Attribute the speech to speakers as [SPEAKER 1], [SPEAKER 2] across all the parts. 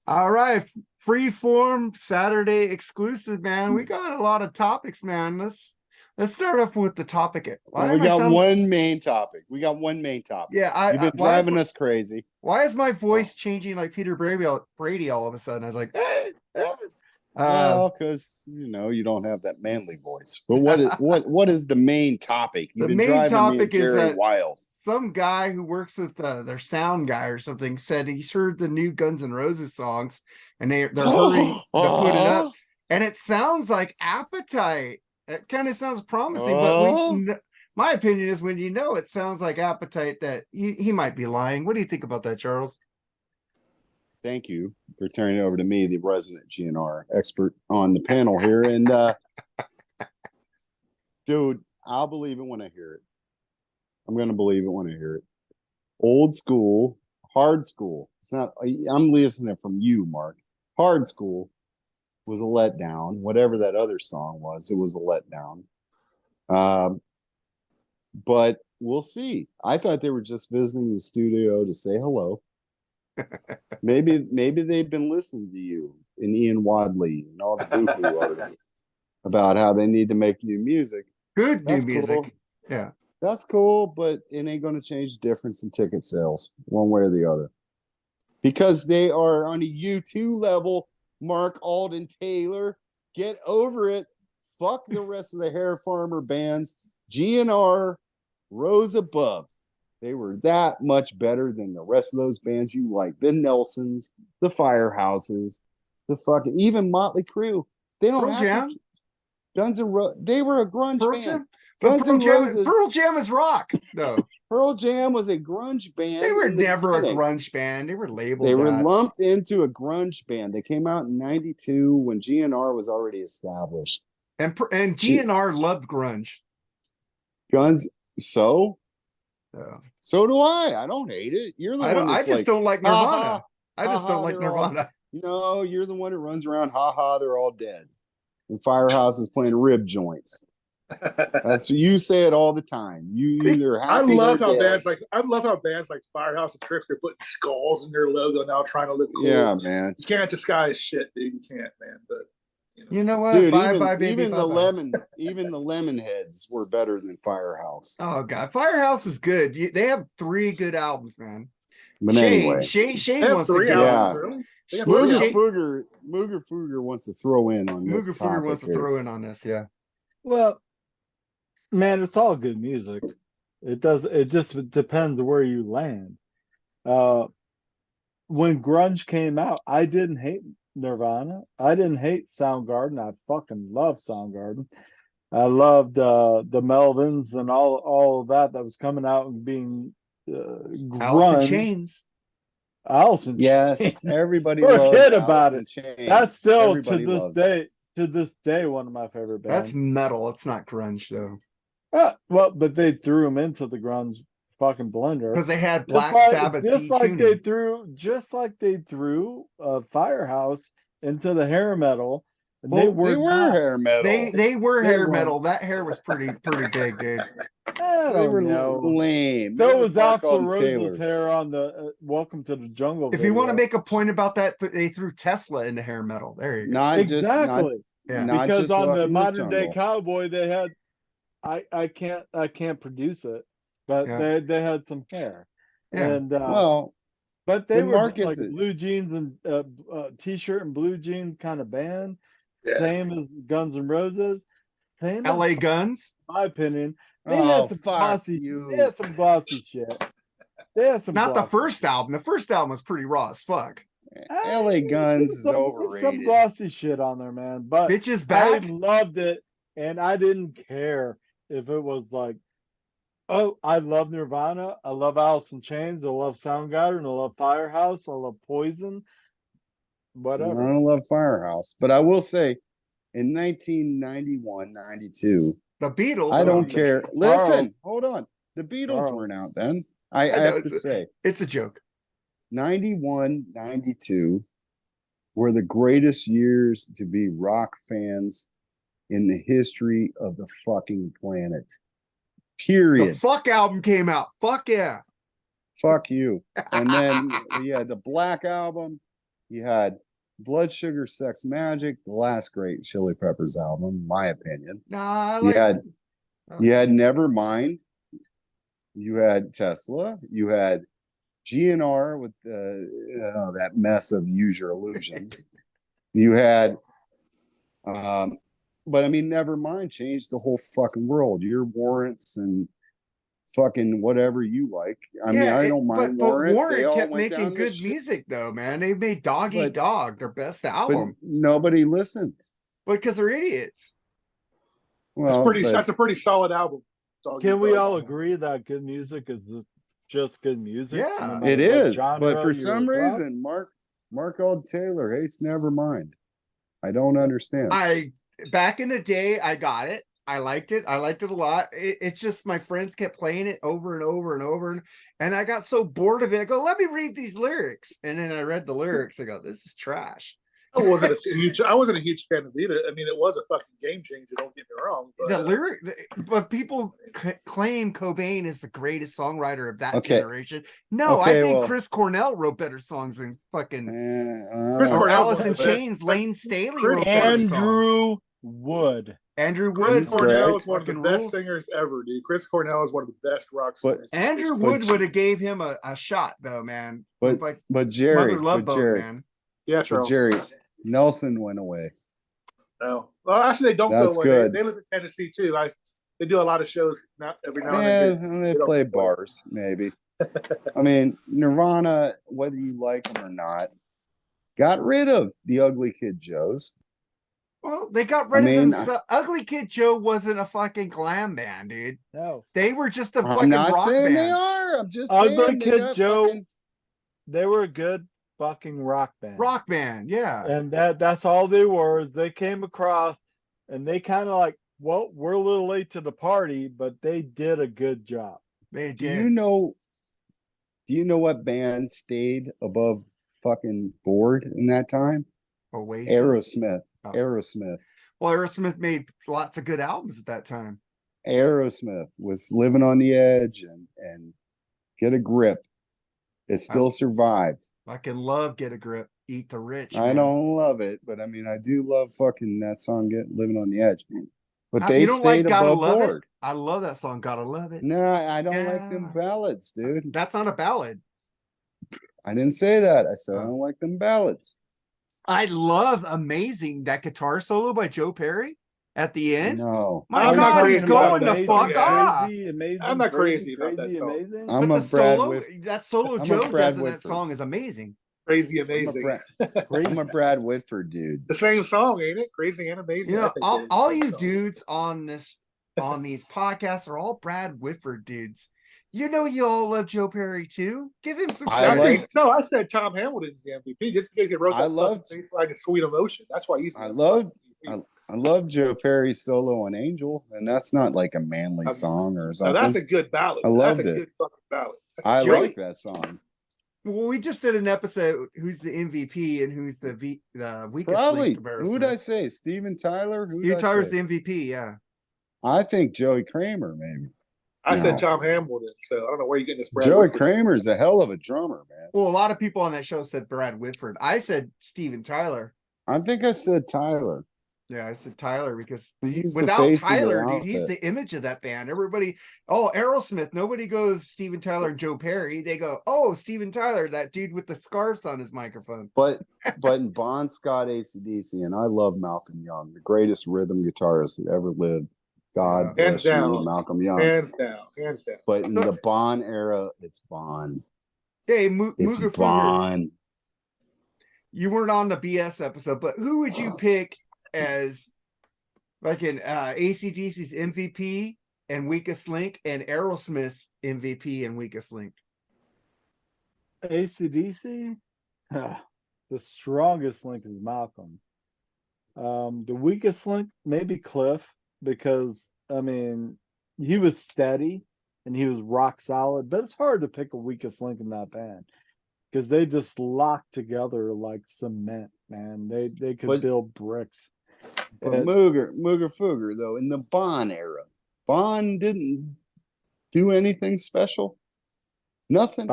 [SPEAKER 1] All right, freeform Saturday exclusive, man. We got a lot of topics, man. Let's start off with the topic.
[SPEAKER 2] Well,
[SPEAKER 1] Why
[SPEAKER 2] we
[SPEAKER 1] am I
[SPEAKER 2] got
[SPEAKER 1] sound?
[SPEAKER 2] one main topic. We got one main topic.
[SPEAKER 1] Yeah,
[SPEAKER 2] You've been driving us crazy.
[SPEAKER 1] why is my
[SPEAKER 2] Oh,
[SPEAKER 1] voice changing like Peter Brady all of a sudden? I was like, uh,
[SPEAKER 2] well, because you don't have that manly voice. But what is the main topic? You've
[SPEAKER 1] the
[SPEAKER 2] been
[SPEAKER 1] main
[SPEAKER 2] driving me and
[SPEAKER 1] topic is
[SPEAKER 2] Jerry
[SPEAKER 1] that
[SPEAKER 2] wild.
[SPEAKER 1] some guy who works with their sound guy or something said he's heard the new Guns N' Roses songs and they're hurrying to put it up, and it sounds like Appetite. It kind of sounds promising, but
[SPEAKER 2] Oh,
[SPEAKER 1] my opinion is when it sounds like Appetite that he might be lying. What do you think about that, Charles?
[SPEAKER 2] thank you for turning it over to me, the resident GNR expert on the panel here. And dude, I'll believe it when I hear it. I'm gonna believe it when I hear it. Old school, hard school. It's not. I'm listening from you, Mark. Hard school was a letdown. Whatever that other song was, it was a letdown. Um, but we'll see. I thought they were just visiting the studio to say hello. Maybe they've been listening to you and Ian Wadley and all the boo-boo artists about how they need to make new music.
[SPEAKER 1] Good new
[SPEAKER 2] That's cool.
[SPEAKER 1] music. Yeah.
[SPEAKER 2] That's cool, but it ain't going to change the difference in ticket sales one way or the other. Because they are on a U2 level. Mark Alden Taylor, get over it. Fuck the rest of the hair farmer bands. GNR rose above. They were that much better than the rest of those bands you like. The Nelsons, the Firehouses, the fucking even Motley Crue. They don't
[SPEAKER 1] Pearl
[SPEAKER 2] have to.
[SPEAKER 1] Jam.
[SPEAKER 2] Guns and Roses. They were a grunge
[SPEAKER 1] Pearl
[SPEAKER 2] band.
[SPEAKER 1] Jam. But
[SPEAKER 2] Guns and Roses.
[SPEAKER 1] Pearl Jam is rock, though.
[SPEAKER 2] Pearl Jam was a grunge
[SPEAKER 1] They
[SPEAKER 2] band
[SPEAKER 1] were
[SPEAKER 2] in the
[SPEAKER 1] never a
[SPEAKER 2] beginning.
[SPEAKER 1] grunge band. They were
[SPEAKER 2] They
[SPEAKER 1] labeled
[SPEAKER 2] were
[SPEAKER 1] that.
[SPEAKER 2] lumped into a grunge band. They came out in '92 when GNR was already established.
[SPEAKER 1] And GNR loved grunge.
[SPEAKER 2] Guns. So,
[SPEAKER 1] So
[SPEAKER 2] so do I. I don't hate it. You're the one
[SPEAKER 1] I
[SPEAKER 2] that's
[SPEAKER 1] just
[SPEAKER 2] like,
[SPEAKER 1] don't like
[SPEAKER 2] ha ha,
[SPEAKER 1] Nirvana. I
[SPEAKER 2] ha
[SPEAKER 1] just don't
[SPEAKER 2] ha.
[SPEAKER 1] like
[SPEAKER 2] They're all.
[SPEAKER 1] Nirvana.
[SPEAKER 2] No, you're the one that runs around, ha ha. They're all dead. And Firehouse is playing rib joints. That's you say it all the time. You either
[SPEAKER 3] I
[SPEAKER 2] happy they're
[SPEAKER 3] love how
[SPEAKER 2] dead.
[SPEAKER 3] bands like Firehouse and Tricks are putting skulls in their logo now, trying to look cool.
[SPEAKER 2] Yeah, man.
[SPEAKER 3] You can't disguise shit, dude. You can't, man. But
[SPEAKER 1] You know what?
[SPEAKER 2] Dude,
[SPEAKER 1] Bye bye, baby.
[SPEAKER 2] even
[SPEAKER 1] Bye
[SPEAKER 2] the
[SPEAKER 1] bye.
[SPEAKER 2] lemon heads were better than Firehouse.
[SPEAKER 1] Oh god, Firehouse is good. They have 3 good albums, man.
[SPEAKER 2] But anyway,
[SPEAKER 3] they
[SPEAKER 1] Shane
[SPEAKER 3] have
[SPEAKER 1] wants to
[SPEAKER 3] three
[SPEAKER 1] get
[SPEAKER 3] albums,
[SPEAKER 2] yeah.
[SPEAKER 3] really. They have
[SPEAKER 1] well,
[SPEAKER 3] three
[SPEAKER 2] Mooger
[SPEAKER 3] albums.
[SPEAKER 2] Fooger, Mooger Fooger wants to throw in on this
[SPEAKER 1] Mooger Fooger
[SPEAKER 2] topic
[SPEAKER 1] wants to
[SPEAKER 2] here.
[SPEAKER 1] throw in on this, yeah.
[SPEAKER 4] Well, man, it's all good music. It just depends where you land. Uh when grunge came out, I didn't hate Nirvana. I didn't hate Soundgarden. I fucking love Soundgarden. I loved the Melvins and all of that was coming out and being
[SPEAKER 1] Alice in
[SPEAKER 4] grunge.
[SPEAKER 1] Chains.
[SPEAKER 4] Allison
[SPEAKER 2] Yes,
[SPEAKER 4] Chains.
[SPEAKER 2] everybody loves
[SPEAKER 4] Forget about
[SPEAKER 2] Alice
[SPEAKER 4] it.
[SPEAKER 2] in Chains.
[SPEAKER 4] That's still
[SPEAKER 2] Everybody loves
[SPEAKER 4] to this day one of my favorite
[SPEAKER 1] That's
[SPEAKER 4] bands.
[SPEAKER 1] metal. It's not grunge though.
[SPEAKER 4] Well, but they threw him into the grunge fucking blender
[SPEAKER 1] Because they had
[SPEAKER 4] just
[SPEAKER 1] Black
[SPEAKER 4] like
[SPEAKER 1] Sabbath
[SPEAKER 4] just like they
[SPEAKER 1] detuning.
[SPEAKER 4] threw Firehouse into the hair metal, and
[SPEAKER 2] Well,
[SPEAKER 4] they were not.
[SPEAKER 2] hair metal.
[SPEAKER 1] They were
[SPEAKER 4] They
[SPEAKER 1] hair
[SPEAKER 4] weren't.
[SPEAKER 1] metal. That hair was pretty big, dude.
[SPEAKER 4] I
[SPEAKER 2] They
[SPEAKER 4] don't
[SPEAKER 2] were
[SPEAKER 4] know.
[SPEAKER 2] lame.
[SPEAKER 4] So
[SPEAKER 2] They were
[SPEAKER 4] was
[SPEAKER 2] Mark
[SPEAKER 4] Axl
[SPEAKER 2] Alden
[SPEAKER 4] Rose's
[SPEAKER 2] Taylor.
[SPEAKER 4] hair on the "Welcome to the Jungle"
[SPEAKER 1] If
[SPEAKER 4] video.
[SPEAKER 1] you want to make a point about that, they threw Tesla into hair metal. There you go.
[SPEAKER 4] Exactly.
[SPEAKER 1] Yeah.
[SPEAKER 2] not
[SPEAKER 4] Because
[SPEAKER 2] just
[SPEAKER 4] on the
[SPEAKER 2] Welcome to
[SPEAKER 4] modern day
[SPEAKER 2] Jungle.
[SPEAKER 4] cowboy, they had I can't produce it, but
[SPEAKER 1] Yeah.
[SPEAKER 4] they had some hair,
[SPEAKER 1] Yeah.
[SPEAKER 4] and
[SPEAKER 2] Well,
[SPEAKER 4] but they
[SPEAKER 2] when
[SPEAKER 4] were
[SPEAKER 2] Mark
[SPEAKER 4] like
[SPEAKER 2] gets it,
[SPEAKER 4] blue jeans and t-shirt and blue jeans kind of band,
[SPEAKER 3] Yeah.
[SPEAKER 4] same as Guns N' Roses, same as,
[SPEAKER 1] LA Guns.
[SPEAKER 4] in my opinion. They
[SPEAKER 2] oh
[SPEAKER 4] had some
[SPEAKER 2] fuck
[SPEAKER 4] glossy.
[SPEAKER 2] you.
[SPEAKER 4] They had some glossy shit. They had some
[SPEAKER 1] Not the
[SPEAKER 4] glossy
[SPEAKER 1] first
[SPEAKER 4] shit.
[SPEAKER 1] album. The first album was pretty raw as fuck.
[SPEAKER 2] LA Guns is
[SPEAKER 4] There's some
[SPEAKER 2] overrated.
[SPEAKER 4] glossy shit on there, man. But
[SPEAKER 1] Bitches
[SPEAKER 4] I
[SPEAKER 1] Back.
[SPEAKER 4] loved it, and I didn't care if it was like, oh, I love Nirvana, I love Alice in Chains, I love Soundgarden, I love Firehouse, I love Poison,
[SPEAKER 2] I
[SPEAKER 4] whatever.
[SPEAKER 2] don't love Firehouse, but I will say in 1991, 92,
[SPEAKER 1] The Beatles.
[SPEAKER 2] I don't care. Listen,
[SPEAKER 4] Charles.
[SPEAKER 2] hold on. The Beatles
[SPEAKER 4] Charles.
[SPEAKER 2] weren't out then. I
[SPEAKER 1] I know,
[SPEAKER 2] have to say,
[SPEAKER 1] it's a joke.
[SPEAKER 2] 91, 92 were the greatest years to be rock fans in the history of the fucking planet.
[SPEAKER 1] The
[SPEAKER 2] Period.
[SPEAKER 1] Fuck album came out. Fuck yeah.
[SPEAKER 2] Fuck you. And then, yeah, the Black Album, You had Blood Sugar Sex Magic, the last great Chili Peppers album, in my opinion.
[SPEAKER 1] Nah, I
[SPEAKER 2] You
[SPEAKER 1] like.
[SPEAKER 2] had
[SPEAKER 1] I like
[SPEAKER 2] you had
[SPEAKER 1] it.
[SPEAKER 2] Nevermind. You had Tesla. You had GNR with that mess of Use Your Illusions. You had, but I mean, Nevermind changed the whole fucking world. Your Warrants and fucking whatever you like. I mean,
[SPEAKER 1] Yeah,
[SPEAKER 2] I don't mind
[SPEAKER 1] but
[SPEAKER 2] Warrant. They
[SPEAKER 1] Warren
[SPEAKER 2] all
[SPEAKER 1] kept
[SPEAKER 2] went
[SPEAKER 1] making
[SPEAKER 2] down the
[SPEAKER 1] good
[SPEAKER 2] shit,
[SPEAKER 1] music though, man. They made Dog Eat
[SPEAKER 2] but
[SPEAKER 1] Dog their best
[SPEAKER 2] but
[SPEAKER 1] album
[SPEAKER 2] nobody listened.
[SPEAKER 1] because they're idiots.
[SPEAKER 2] Well, but
[SPEAKER 3] That's a pretty solid album. Dog Eat
[SPEAKER 4] Can we
[SPEAKER 3] Dog.
[SPEAKER 4] all agree that good music is just good music?
[SPEAKER 1] Yeah.
[SPEAKER 4] No
[SPEAKER 2] it
[SPEAKER 4] matter what
[SPEAKER 2] is. But
[SPEAKER 4] genre
[SPEAKER 2] for
[SPEAKER 4] you're
[SPEAKER 2] some
[SPEAKER 4] across?
[SPEAKER 2] reason, Mark Old Taylor hates Nevermind. I don't understand.
[SPEAKER 1] Back in the day, I got it. I liked it. I liked it a lot. It's just my friends kept playing it over and over and over, and I got so bored of it. I go, let me read these lyrics, and then I read the lyrics. I go, this is trash.
[SPEAKER 3] I wasn't a huge fan of it either. I mean, it was a fucking game changer. Don't get me wrong. But,
[SPEAKER 1] But people claim Cobain is the greatest songwriter of that
[SPEAKER 2] Okay.
[SPEAKER 1] generation. No, I
[SPEAKER 2] Okay,
[SPEAKER 1] think
[SPEAKER 2] well,
[SPEAKER 1] Chris Cornell wrote better songs than fucking
[SPEAKER 3] Chris
[SPEAKER 1] or
[SPEAKER 3] Cornell's
[SPEAKER 1] Alice
[SPEAKER 3] one
[SPEAKER 1] in
[SPEAKER 3] of the best.
[SPEAKER 1] Chains. Lane Staley
[SPEAKER 3] Chris-
[SPEAKER 1] wrote better songs.
[SPEAKER 4] Andrew Wood.
[SPEAKER 1] Andrew
[SPEAKER 3] Chris
[SPEAKER 1] Wood
[SPEAKER 2] He's
[SPEAKER 3] Cornell
[SPEAKER 2] great.
[SPEAKER 3] is one of the
[SPEAKER 1] fucking
[SPEAKER 3] best
[SPEAKER 1] rules.
[SPEAKER 3] singers ever, dude. Chris Cornell is one of the best rock
[SPEAKER 2] But
[SPEAKER 3] singers.
[SPEAKER 1] Andrew
[SPEAKER 2] But-
[SPEAKER 1] Wood would have gave him a shot though, man.
[SPEAKER 2] but
[SPEAKER 1] With, like
[SPEAKER 2] but Jerry,
[SPEAKER 1] Mother Love
[SPEAKER 2] but
[SPEAKER 1] Bone,
[SPEAKER 2] Jerry,
[SPEAKER 1] man.
[SPEAKER 3] Yeah,
[SPEAKER 2] but
[SPEAKER 3] Charles.
[SPEAKER 2] Jerry, Nelson went away.
[SPEAKER 3] No. Well, actually, they don't
[SPEAKER 2] That's
[SPEAKER 3] go away.
[SPEAKER 2] good.
[SPEAKER 3] They live in Tennessee too. They do a lot of shows not every now and
[SPEAKER 2] Yeah,
[SPEAKER 3] again.
[SPEAKER 2] and they
[SPEAKER 3] don't
[SPEAKER 2] play
[SPEAKER 3] go away.
[SPEAKER 2] bars, maybe. I mean, Nirvana, whether you like them or not, got rid of the Ugly Kid Joes.
[SPEAKER 1] Well, they got rid
[SPEAKER 2] I
[SPEAKER 1] of
[SPEAKER 2] mean,
[SPEAKER 1] them. Ugly Kid Joe wasn't a fucking glam band, dude.
[SPEAKER 4] No.
[SPEAKER 1] They were just a
[SPEAKER 2] I'm
[SPEAKER 1] fucking
[SPEAKER 2] not
[SPEAKER 1] rock
[SPEAKER 2] saying
[SPEAKER 1] band.
[SPEAKER 2] they are. I'm just
[SPEAKER 4] Ugly
[SPEAKER 2] saying they
[SPEAKER 4] Kid
[SPEAKER 2] got
[SPEAKER 4] Joe,
[SPEAKER 2] fucking.
[SPEAKER 4] they were a good fucking rock band.
[SPEAKER 1] Rock band, yeah.
[SPEAKER 4] And that's all they were, is they came across and they kind of like, well, we're a little late to the party, but they did a good job.
[SPEAKER 1] They
[SPEAKER 2] Do
[SPEAKER 1] did.
[SPEAKER 2] you know? Do you know what band stayed above fucking board in that time?
[SPEAKER 1] Oasis?
[SPEAKER 2] Aerosmith.
[SPEAKER 1] Oh.
[SPEAKER 2] Aerosmith.
[SPEAKER 1] Well, Aerosmith made lots of good albums at that time.
[SPEAKER 2] Aerosmith with Living on the Edge and Get a Grip. It still survived.
[SPEAKER 1] I can love Get a Grip, Eat the Rich.
[SPEAKER 2] I
[SPEAKER 1] man.
[SPEAKER 2] don't love it, but I mean, I do love fucking that song, Living on the Edge. But they
[SPEAKER 1] You don't like
[SPEAKER 2] stayed
[SPEAKER 1] Gotta
[SPEAKER 2] above
[SPEAKER 1] Love
[SPEAKER 2] board.
[SPEAKER 1] It? I love that song, Gotta Love It.
[SPEAKER 2] No, I don't like them
[SPEAKER 1] Yeah.
[SPEAKER 2] ballads, dude.
[SPEAKER 1] That's not a ballad.
[SPEAKER 2] I didn't say that. I said I
[SPEAKER 1] Oh.
[SPEAKER 2] don't like them ballads.
[SPEAKER 1] I love Amazing, that guitar solo by Joe Perry at the end.
[SPEAKER 2] No.
[SPEAKER 1] My
[SPEAKER 3] I'm not
[SPEAKER 1] God,
[SPEAKER 3] crazy
[SPEAKER 1] he's
[SPEAKER 3] about
[SPEAKER 1] going the
[SPEAKER 3] Amazing,
[SPEAKER 1] fuck
[SPEAKER 3] yeah.
[SPEAKER 1] off.
[SPEAKER 4] Amazing,
[SPEAKER 3] I'm not crazy about that song.
[SPEAKER 4] amazing.
[SPEAKER 2] I'm
[SPEAKER 1] But
[SPEAKER 2] a
[SPEAKER 1] the
[SPEAKER 2] Brad
[SPEAKER 1] solo,
[SPEAKER 2] Whitford.
[SPEAKER 1] that solo
[SPEAKER 2] I'm a
[SPEAKER 1] Joe
[SPEAKER 2] Brad
[SPEAKER 1] does in that
[SPEAKER 2] Whitford.
[SPEAKER 1] song is amazing.
[SPEAKER 3] Crazy,
[SPEAKER 2] I'm a,
[SPEAKER 3] amazing.
[SPEAKER 2] I'm a Brad Whitford dude.
[SPEAKER 3] The same song, ain't it? Crazy and amazing.
[SPEAKER 1] You
[SPEAKER 3] I
[SPEAKER 1] know,
[SPEAKER 3] think
[SPEAKER 1] all,
[SPEAKER 3] they're the
[SPEAKER 1] all
[SPEAKER 3] same
[SPEAKER 1] you
[SPEAKER 3] song.
[SPEAKER 1] dudes on these podcasts are all Brad Whitford dudes. You know, you all love Joe Perry too. Give him some
[SPEAKER 2] I
[SPEAKER 1] credit.
[SPEAKER 2] like-
[SPEAKER 3] I said Tom Hamilton's the MVP just because he wrote
[SPEAKER 2] I
[SPEAKER 3] that
[SPEAKER 2] love-
[SPEAKER 3] fucking baseline of Sweet Emotion. That's why he's.
[SPEAKER 2] I love Joe Perry's solo on Angel, and that's not like a manly song or
[SPEAKER 3] No,
[SPEAKER 2] something.
[SPEAKER 3] that's a good ballad.
[SPEAKER 2] I loved
[SPEAKER 3] That's a
[SPEAKER 2] it.
[SPEAKER 3] good fucking ballad. That's
[SPEAKER 2] I
[SPEAKER 1] Joey-
[SPEAKER 2] like that song.
[SPEAKER 1] Well, we just did an episode. Who's the MVP and who's the weakest
[SPEAKER 2] Probably.
[SPEAKER 1] link comparison?
[SPEAKER 2] Who'd I say? Steven Tyler? Who'd
[SPEAKER 1] Steve
[SPEAKER 2] I
[SPEAKER 1] Tyler's
[SPEAKER 2] say?
[SPEAKER 1] the MVP. Yeah.
[SPEAKER 2] I think Joey Kramer, maybe.
[SPEAKER 3] I said
[SPEAKER 2] No.
[SPEAKER 3] Tom Hamilton, so I don't know where you're getting this. Brad
[SPEAKER 2] Joey
[SPEAKER 3] Whitford from.
[SPEAKER 2] Kramer's a hell of a drummer, man.
[SPEAKER 1] Well, a lot of people on that show said Brad Whitford. I said Steven Tyler.
[SPEAKER 2] I think I said Tyler.
[SPEAKER 1] Yeah, I said Tyler because
[SPEAKER 2] He's the
[SPEAKER 1] without
[SPEAKER 2] face of the
[SPEAKER 1] Tyler, dude, he's
[SPEAKER 2] outfit.
[SPEAKER 1] the image of that band. Everybody, oh, Aerosmith. Nobody goes Steven Tyler and Joe Perry. They go, oh, Steven Tyler, that dude with the scarves on his microphone.
[SPEAKER 2] But in Bon Scott AC/DC, and I love Malcolm Young, the greatest rhythm guitarist that ever lived. God
[SPEAKER 3] Yeah. Hands
[SPEAKER 2] bless you,
[SPEAKER 3] down.
[SPEAKER 2] Malcolm Young.
[SPEAKER 3] Hands down, hands down.
[SPEAKER 2] But in the Bon era, it's Bon.
[SPEAKER 1] Hey,
[SPEAKER 2] It's
[SPEAKER 1] Mooger Fooger,
[SPEAKER 2] Bon.
[SPEAKER 1] you weren't on the BS episode, but who would you pick as like an AC/DC's MVP and weakest link and Aerosmith's MVP and weakest link?
[SPEAKER 4] AC/DC, the strongest link is Malcolm. The weakest link, maybe Cliff, because I mean, he was steady and he was rock solid, but it's hard to pick a weakest link in that band because they just locked together like cement, man. They could
[SPEAKER 2] But-
[SPEAKER 4] build bricks.
[SPEAKER 2] But
[SPEAKER 4] And-
[SPEAKER 2] Mooger Fooger, though, in the Bon era, Bon didn't do anything special. Nothing.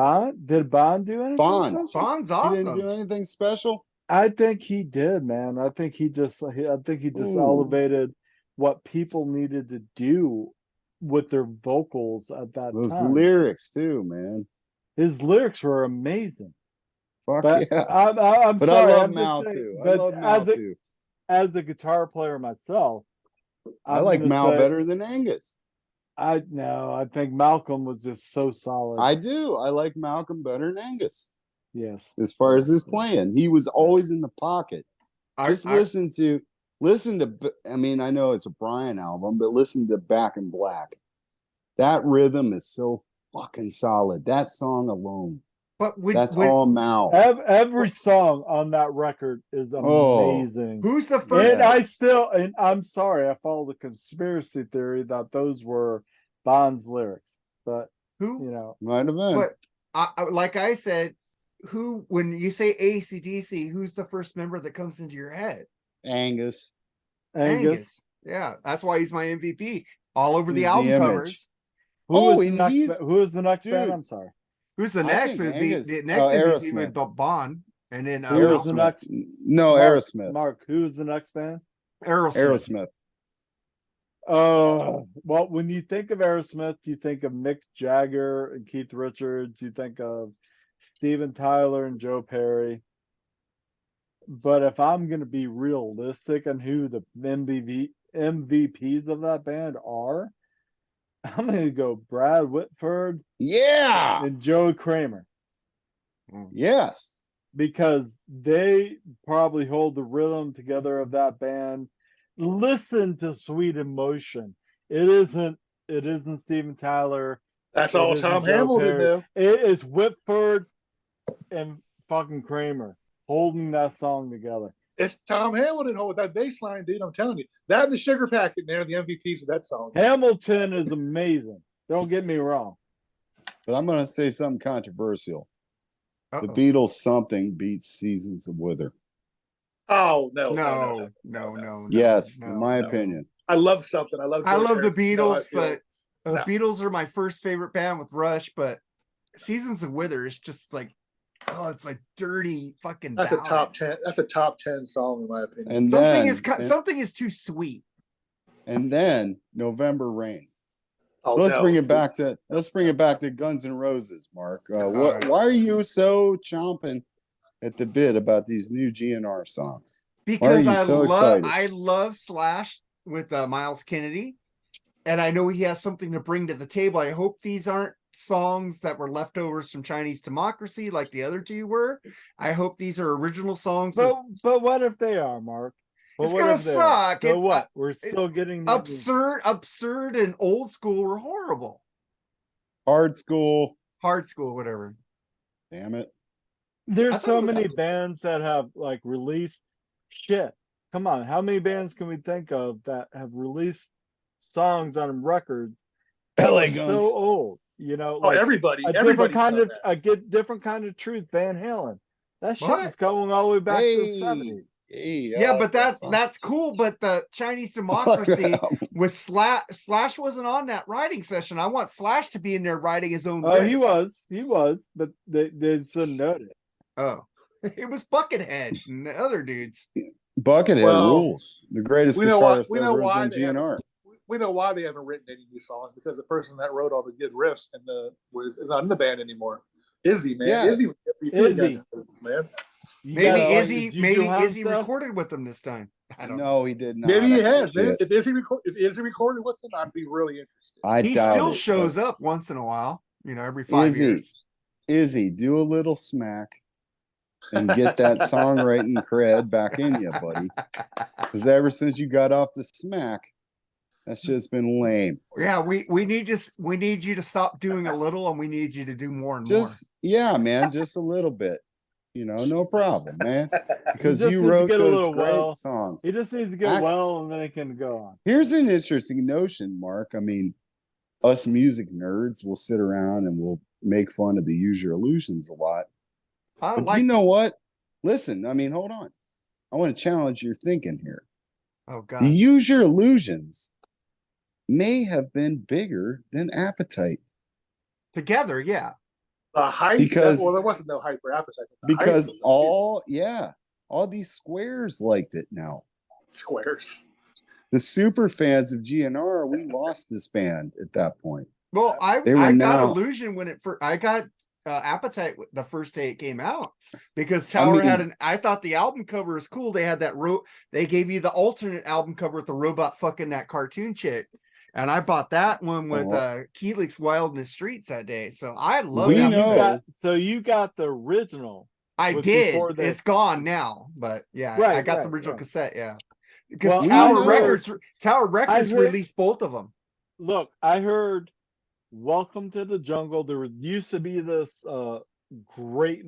[SPEAKER 4] Did Bond do anything
[SPEAKER 2] Bond.
[SPEAKER 4] special?
[SPEAKER 1] Bond's
[SPEAKER 2] He didn't do
[SPEAKER 1] awesome.
[SPEAKER 2] anything special.
[SPEAKER 4] I think he did, man. I think he just
[SPEAKER 2] Ooh.
[SPEAKER 4] elevated what people needed to do with their vocals at that
[SPEAKER 2] Those
[SPEAKER 4] time.
[SPEAKER 2] lyrics too, man.
[SPEAKER 4] His lyrics were amazing.
[SPEAKER 2] Fuck
[SPEAKER 4] But
[SPEAKER 2] yeah.
[SPEAKER 4] I'm
[SPEAKER 2] But
[SPEAKER 4] sorry,
[SPEAKER 2] I love
[SPEAKER 4] I'm just
[SPEAKER 2] Mao
[SPEAKER 4] saying,
[SPEAKER 2] too. I
[SPEAKER 4] but
[SPEAKER 2] love Mao too.
[SPEAKER 4] as a guitar player myself,
[SPEAKER 2] I
[SPEAKER 4] I'm
[SPEAKER 2] like
[SPEAKER 4] gonna
[SPEAKER 2] Mao
[SPEAKER 4] say
[SPEAKER 2] better than Angus.
[SPEAKER 4] I think Malcolm was just so solid.
[SPEAKER 2] I do. I like Malcolm better than Angus.
[SPEAKER 4] Yes.
[SPEAKER 2] As far as his playing, he was always in the pocket. Just listen to. I mean, I know it's a Brian album, but listen to Back in Black. That rhythm is so fucking solid. That song alone.
[SPEAKER 1] But
[SPEAKER 2] That's all Mao.
[SPEAKER 4] Every song on that record is amazing.
[SPEAKER 1] Who's the first?
[SPEAKER 4] And I'm sorry, I follow the conspiracy theory that those were Bond's lyrics, but
[SPEAKER 1] Who?
[SPEAKER 2] Might have been.
[SPEAKER 1] But like I said, who? When you say AC/DC, who's the first member that comes into your head?
[SPEAKER 2] Angus.
[SPEAKER 1] Angus. Yeah, that's why he's my MVP. All over the
[SPEAKER 2] He's
[SPEAKER 1] album
[SPEAKER 2] the image.
[SPEAKER 1] covers.
[SPEAKER 4] who is the next band? I'm sorry.
[SPEAKER 1] Who's the
[SPEAKER 2] I
[SPEAKER 1] next?
[SPEAKER 2] think
[SPEAKER 1] Would be
[SPEAKER 2] Angus-
[SPEAKER 1] the next MVP would
[SPEAKER 2] Aerosmith.
[SPEAKER 1] be Bond, and then
[SPEAKER 4] Who is the
[SPEAKER 2] Aerosmith.
[SPEAKER 4] next?
[SPEAKER 2] No, Aerosmith.
[SPEAKER 4] Mark, who's the next band?
[SPEAKER 1] Aerosmith.
[SPEAKER 2] Aerosmith.
[SPEAKER 4] Well, when you think of Aerosmith, you think of Mick Jagger and Keith Richards. You think of Steven Tyler and Joe Perry. But if I'm going to be realistic on who the MVPs of that band are, I'm going to go Brad Whitford
[SPEAKER 2] Yeah.
[SPEAKER 4] and Joe Kramer,
[SPEAKER 2] Yes.
[SPEAKER 4] because they probably hold the rhythm together of that band. Listen to Sweet Emotion. It isn't Steven Tyler.
[SPEAKER 3] That's
[SPEAKER 4] It
[SPEAKER 3] all
[SPEAKER 4] isn't
[SPEAKER 3] Tom
[SPEAKER 4] Joe
[SPEAKER 3] Hamilton
[SPEAKER 4] Perry.
[SPEAKER 3] knew.
[SPEAKER 4] It is Whitford and fucking Kramer holding that song together.
[SPEAKER 3] It's Tom Hamilton with that bass line, dude. I'm telling you. That and the Sugar Packet, they're the MVPs of that song.
[SPEAKER 4] Hamilton is amazing. Don't get me wrong.
[SPEAKER 2] But I'm going to say something controversial.
[SPEAKER 1] Uh-oh.
[SPEAKER 2] The Beatles something beats Seasons of Wither.
[SPEAKER 3] Oh,
[SPEAKER 1] No.
[SPEAKER 2] Yes,
[SPEAKER 1] no,
[SPEAKER 2] in my
[SPEAKER 1] no.
[SPEAKER 2] opinion.
[SPEAKER 3] I love something. I love
[SPEAKER 1] the
[SPEAKER 3] You know
[SPEAKER 1] Beatles,
[SPEAKER 3] how I feel.
[SPEAKER 1] but the Beatles are my first favorite band with Rush. But Seasons of Wither is just like, it's like dirty fucking.
[SPEAKER 3] That's
[SPEAKER 1] ballad.
[SPEAKER 3] a top 10. That's a top 10 song in my opinion.
[SPEAKER 2] And
[SPEAKER 1] something is too sweet.
[SPEAKER 2] And then November Rain. So
[SPEAKER 3] Oh,
[SPEAKER 2] let's
[SPEAKER 3] no.
[SPEAKER 2] bring it back to Guns N' Roses, Mark.
[SPEAKER 1] right.
[SPEAKER 2] Why are you so chomping at the bit about these new GNR songs?
[SPEAKER 1] Because
[SPEAKER 2] excited?
[SPEAKER 1] I love Slash with Miles Kennedy, and I know he has something to bring to the table. I hope these aren't songs that were leftovers from Chinese Democracy like the other two were. I hope these are original songs.
[SPEAKER 4] But what if they are, Mark?
[SPEAKER 1] It's gonna suck.
[SPEAKER 4] So what? We're still getting
[SPEAKER 1] absurd, and old school were horrible.
[SPEAKER 2] Hard School.
[SPEAKER 1] Whatever.
[SPEAKER 2] Damn it.
[SPEAKER 4] There's so many bands that have like released shit. Come on, how many bands can we think of that have released songs on records
[SPEAKER 2] LA
[SPEAKER 4] Guns
[SPEAKER 2] Guns.
[SPEAKER 4] so old?
[SPEAKER 3] Everybody.
[SPEAKER 4] a different kind of truth. Van Halen. That shit is going all the way back to the 70s.
[SPEAKER 1] Yeah, but that's cool. But the Chinese Democracy with Slash wasn't on that writing session. I want Slash to be in there writing his own.
[SPEAKER 4] Oh, he was, but they didn't note it.
[SPEAKER 1] Oh, it was Buckethead and the other dudes.
[SPEAKER 2] Buckethead rules. The greatest guitarist ever was in GNR.
[SPEAKER 3] We know why they haven't written any new songs, because the person that wrote all the good riffs is not in the band anymore. Izzy, man.
[SPEAKER 2] Yeah.
[SPEAKER 3] Izzy. Man.
[SPEAKER 1] Maybe Izzy recorded with them this time. I don't know.
[SPEAKER 2] No, he did not.
[SPEAKER 3] Maybe he has. If Izzy recorded with them, I'd be really interested.
[SPEAKER 1] He still shows up once in a while, every 5 years.
[SPEAKER 2] Izzy, do a little smack and get that songwriting cred back in you, buddy. Because ever since you got off the smack, that's just been lame.
[SPEAKER 1] Yeah, we need you to stop doing a little, and we need you to do more and more.
[SPEAKER 2] Yeah, man, just a little bit. No problem, man. Because you
[SPEAKER 4] wrote
[SPEAKER 2] those great songs.
[SPEAKER 4] He just needs to get well, and then it can go on.
[SPEAKER 2] Here's an interesting notion, Mark. I mean, us music nerds will sit around and we'll make fun of the Use Your Illusions a lot. But do you know what? Listen, I mean, hold on. I want to challenge your thinking here.
[SPEAKER 1] Oh, God.
[SPEAKER 2] The Use Your Illusions may have been bigger than Appetite.
[SPEAKER 1] Together, yeah.
[SPEAKER 3] The hype,
[SPEAKER 2] Because-
[SPEAKER 3] well, there wasn't no hype for Appetite. But the hype
[SPEAKER 2] because
[SPEAKER 3] was amazing.
[SPEAKER 2] all these squares liked it now.
[SPEAKER 3] Squares.
[SPEAKER 2] The super fans of GNR, we lost this band at that point.
[SPEAKER 1] Well,
[SPEAKER 2] They were
[SPEAKER 1] I got
[SPEAKER 2] now-
[SPEAKER 1] Illusion when it first. I got Appetite the first day it came out because Tower
[SPEAKER 2] mean-
[SPEAKER 1] had an. I thought the album cover was cool. They had that They gave you the alternate album cover with the robot fucking that cartoon chick, and I bought that one with Keelix Wild in the Streets that day. So I love.
[SPEAKER 2] We
[SPEAKER 4] So
[SPEAKER 2] know.
[SPEAKER 4] you got the original.
[SPEAKER 1] I
[SPEAKER 4] was
[SPEAKER 1] did.
[SPEAKER 4] before this.
[SPEAKER 1] It's gone now, but yeah,
[SPEAKER 4] Right,
[SPEAKER 1] I got the
[SPEAKER 4] right,
[SPEAKER 1] original
[SPEAKER 4] right.
[SPEAKER 1] cassette. Yeah,
[SPEAKER 4] Well,
[SPEAKER 1] because
[SPEAKER 2] I
[SPEAKER 1] Tower
[SPEAKER 2] know.
[SPEAKER 1] Records
[SPEAKER 4] heard-
[SPEAKER 1] released both of them.
[SPEAKER 4] Look, I heard Welcome to the Jungle. There used to be this great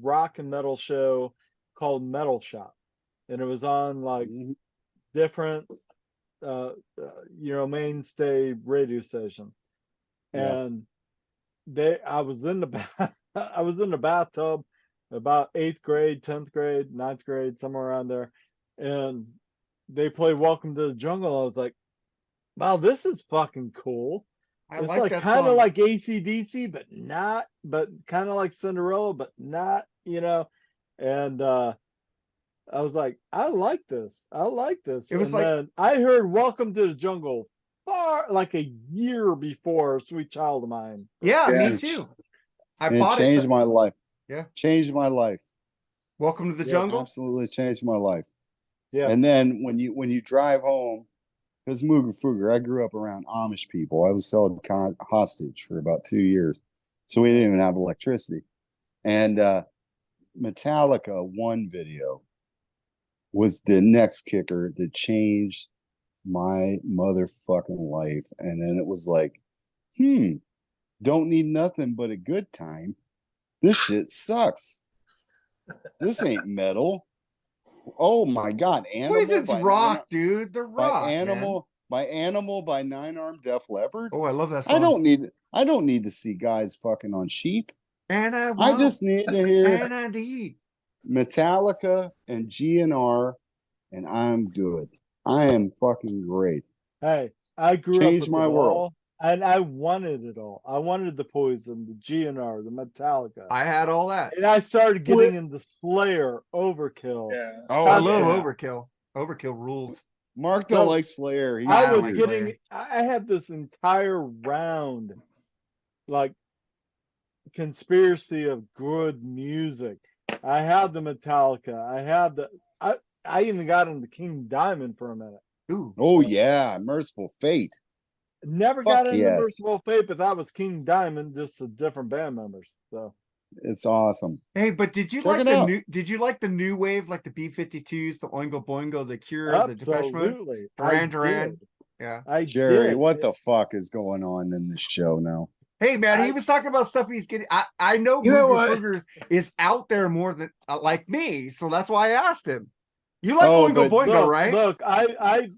[SPEAKER 4] rock and metal show called Metal Shop. And it was on like
[SPEAKER 2] Mhm.
[SPEAKER 4] different mainstay radio station.
[SPEAKER 2] Yeah.
[SPEAKER 4] And I was in the I was in the bathtub about 8th grade, 10th grade, 9th grade, somewhere around there. And they played Welcome to the Jungle. I was like, wow, this is fucking cool.
[SPEAKER 1] I
[SPEAKER 4] It's
[SPEAKER 1] like
[SPEAKER 4] like
[SPEAKER 1] that
[SPEAKER 4] kind of
[SPEAKER 1] song.
[SPEAKER 4] like AC/DC, but kind of like Cinderella, but not, And I was like, I like this. I like this.
[SPEAKER 1] It was
[SPEAKER 4] and
[SPEAKER 1] like-
[SPEAKER 4] then I heard Welcome to the Jungle like a year before Sweet Child of Mine.
[SPEAKER 1] Yeah,
[SPEAKER 2] Yeah.
[SPEAKER 1] me too. I
[SPEAKER 2] And it
[SPEAKER 1] bought
[SPEAKER 2] changed
[SPEAKER 1] it.
[SPEAKER 2] my life.
[SPEAKER 1] Yeah.
[SPEAKER 2] Changed my life.
[SPEAKER 1] Welcome to the
[SPEAKER 4] Yeah,
[SPEAKER 1] Jungle.
[SPEAKER 2] Absolutely changed my life.
[SPEAKER 4] Yeah.
[SPEAKER 2] And then when you drive home, because Mooger Fooger, I grew up around Amish people. I was held hostage for about 2 years, so we didn't even have electricity. And Metallica One video was the next kicker that changed my motherfucking life. And then it was like, don't need nothing but a good time. This shit sucks. This ain't metal. Oh my god, Animal
[SPEAKER 1] Poison's
[SPEAKER 2] by
[SPEAKER 1] rock, dude. The rock.
[SPEAKER 2] by
[SPEAKER 1] man.
[SPEAKER 2] Animal by Nine Armed Def Leppard.
[SPEAKER 1] Oh, I love that song.
[SPEAKER 2] I don't need to see guys fucking on sheep.
[SPEAKER 1] And I
[SPEAKER 2] I just need to hear
[SPEAKER 1] and I need.
[SPEAKER 2] Metallica and GNR, and I'm good. I am fucking great.
[SPEAKER 4] Hey, I grew
[SPEAKER 2] Changed
[SPEAKER 4] up with
[SPEAKER 2] my
[SPEAKER 4] it
[SPEAKER 2] world.
[SPEAKER 4] all, and I wanted it all. I wanted the Poison, the GNR, the Metallica.
[SPEAKER 1] I had all that.
[SPEAKER 4] And I started getting into Slayer, Overkill.
[SPEAKER 3] Yeah.
[SPEAKER 2] Oh,
[SPEAKER 1] I
[SPEAKER 4] Gotcha.
[SPEAKER 1] love
[SPEAKER 2] yeah.
[SPEAKER 1] Overkill. Overkill rules.
[SPEAKER 2] Mark
[SPEAKER 4] So,
[SPEAKER 2] don't like Slayer. He
[SPEAKER 4] I
[SPEAKER 1] don't
[SPEAKER 4] was
[SPEAKER 1] like
[SPEAKER 4] getting,
[SPEAKER 1] Slayer.
[SPEAKER 4] I had this entire round, like, conspiracy of good music. I had the Metallica. I even got into King Diamond for a minute.
[SPEAKER 1] Ooh.
[SPEAKER 2] Oh yeah, Merciful Fate.
[SPEAKER 4] Never
[SPEAKER 2] Fuck
[SPEAKER 4] got into
[SPEAKER 2] yes.
[SPEAKER 4] Merciful Fate, but that was King Diamond, just a different band members. So
[SPEAKER 2] It's awesome.
[SPEAKER 1] Hey, but did you
[SPEAKER 2] Check
[SPEAKER 1] like
[SPEAKER 2] it
[SPEAKER 1] the
[SPEAKER 2] out.
[SPEAKER 1] new? Did you like the new wave, like the B-52s, the Oingo Boingo, the Cure, the Depeche Mode?
[SPEAKER 4] absolutely,
[SPEAKER 1] Duran
[SPEAKER 4] I
[SPEAKER 1] Duran.
[SPEAKER 4] did.
[SPEAKER 1] Yeah.
[SPEAKER 4] I
[SPEAKER 2] Jerry,
[SPEAKER 4] did.
[SPEAKER 2] what the fuck is going on in this show now?
[SPEAKER 1] Hey man, he
[SPEAKER 4] I-
[SPEAKER 1] was talking about stuff he's getting. I know
[SPEAKER 3] You know
[SPEAKER 1] Mooger
[SPEAKER 3] what?
[SPEAKER 1] Fooger is out there more than like me, so that's why I asked him. You like
[SPEAKER 2] Oh,
[SPEAKER 1] Oingo
[SPEAKER 2] but-
[SPEAKER 1] Boingo, right?
[SPEAKER 4] Look, I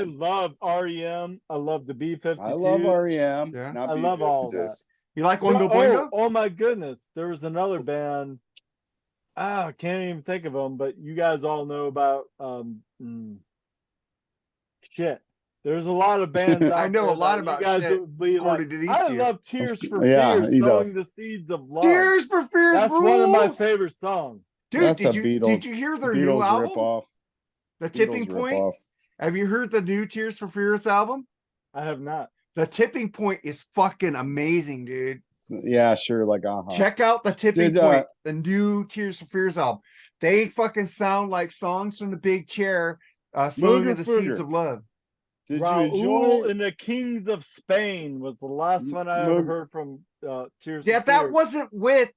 [SPEAKER 4] love REM. I love the B-52.
[SPEAKER 2] I love REM.
[SPEAKER 1] Yeah.
[SPEAKER 2] Not
[SPEAKER 4] I love all
[SPEAKER 2] B-52s.
[SPEAKER 1] You like
[SPEAKER 4] But-
[SPEAKER 1] Oingo Boingo?
[SPEAKER 4] oh my goodness, there was another band. I can't even think of them, but you guys all know about shit. There's a lot of bands.
[SPEAKER 1] I
[SPEAKER 4] out
[SPEAKER 1] know a
[SPEAKER 4] there
[SPEAKER 1] lot
[SPEAKER 4] that
[SPEAKER 1] about
[SPEAKER 4] you guys
[SPEAKER 1] shit,
[SPEAKER 4] would be
[SPEAKER 1] according
[SPEAKER 4] like,
[SPEAKER 1] to these
[SPEAKER 4] I
[SPEAKER 1] two.
[SPEAKER 4] love Tears for
[SPEAKER 2] Yeah,
[SPEAKER 4] Fears,
[SPEAKER 2] he
[SPEAKER 4] sowing
[SPEAKER 2] does.
[SPEAKER 4] the seeds of love.
[SPEAKER 1] Tears for Fears
[SPEAKER 4] That's
[SPEAKER 1] rules.
[SPEAKER 4] one of my favorite songs.
[SPEAKER 1] Dude,
[SPEAKER 2] That's
[SPEAKER 1] did
[SPEAKER 2] a
[SPEAKER 1] you
[SPEAKER 2] Beatles.
[SPEAKER 1] hear their new
[SPEAKER 2] Beatles
[SPEAKER 1] album?
[SPEAKER 2] ripoff.
[SPEAKER 1] The Tipping
[SPEAKER 2] Beatles
[SPEAKER 1] Point.
[SPEAKER 2] ripoff.
[SPEAKER 1] Have you heard the new Tears for Fears album?
[SPEAKER 4] I have not.
[SPEAKER 1] The Tipping Point is fucking amazing, dude.
[SPEAKER 2] Yeah, sure, like
[SPEAKER 1] Check out the Tipping
[SPEAKER 2] Did,
[SPEAKER 1] Point, the new Tears for Fears album. They fucking sound like songs from the Big Chair, song
[SPEAKER 2] Mooger
[SPEAKER 1] of the Seeds
[SPEAKER 2] Fooger.
[SPEAKER 1] of Love.
[SPEAKER 2] Did you
[SPEAKER 4] Raul
[SPEAKER 2] enjoy?
[SPEAKER 4] and the Kings of Spain was the last one I ever
[SPEAKER 2] Moog-
[SPEAKER 4] heard from Tears
[SPEAKER 1] Yeah,
[SPEAKER 4] for
[SPEAKER 1] that
[SPEAKER 4] Fears.
[SPEAKER 1] wasn't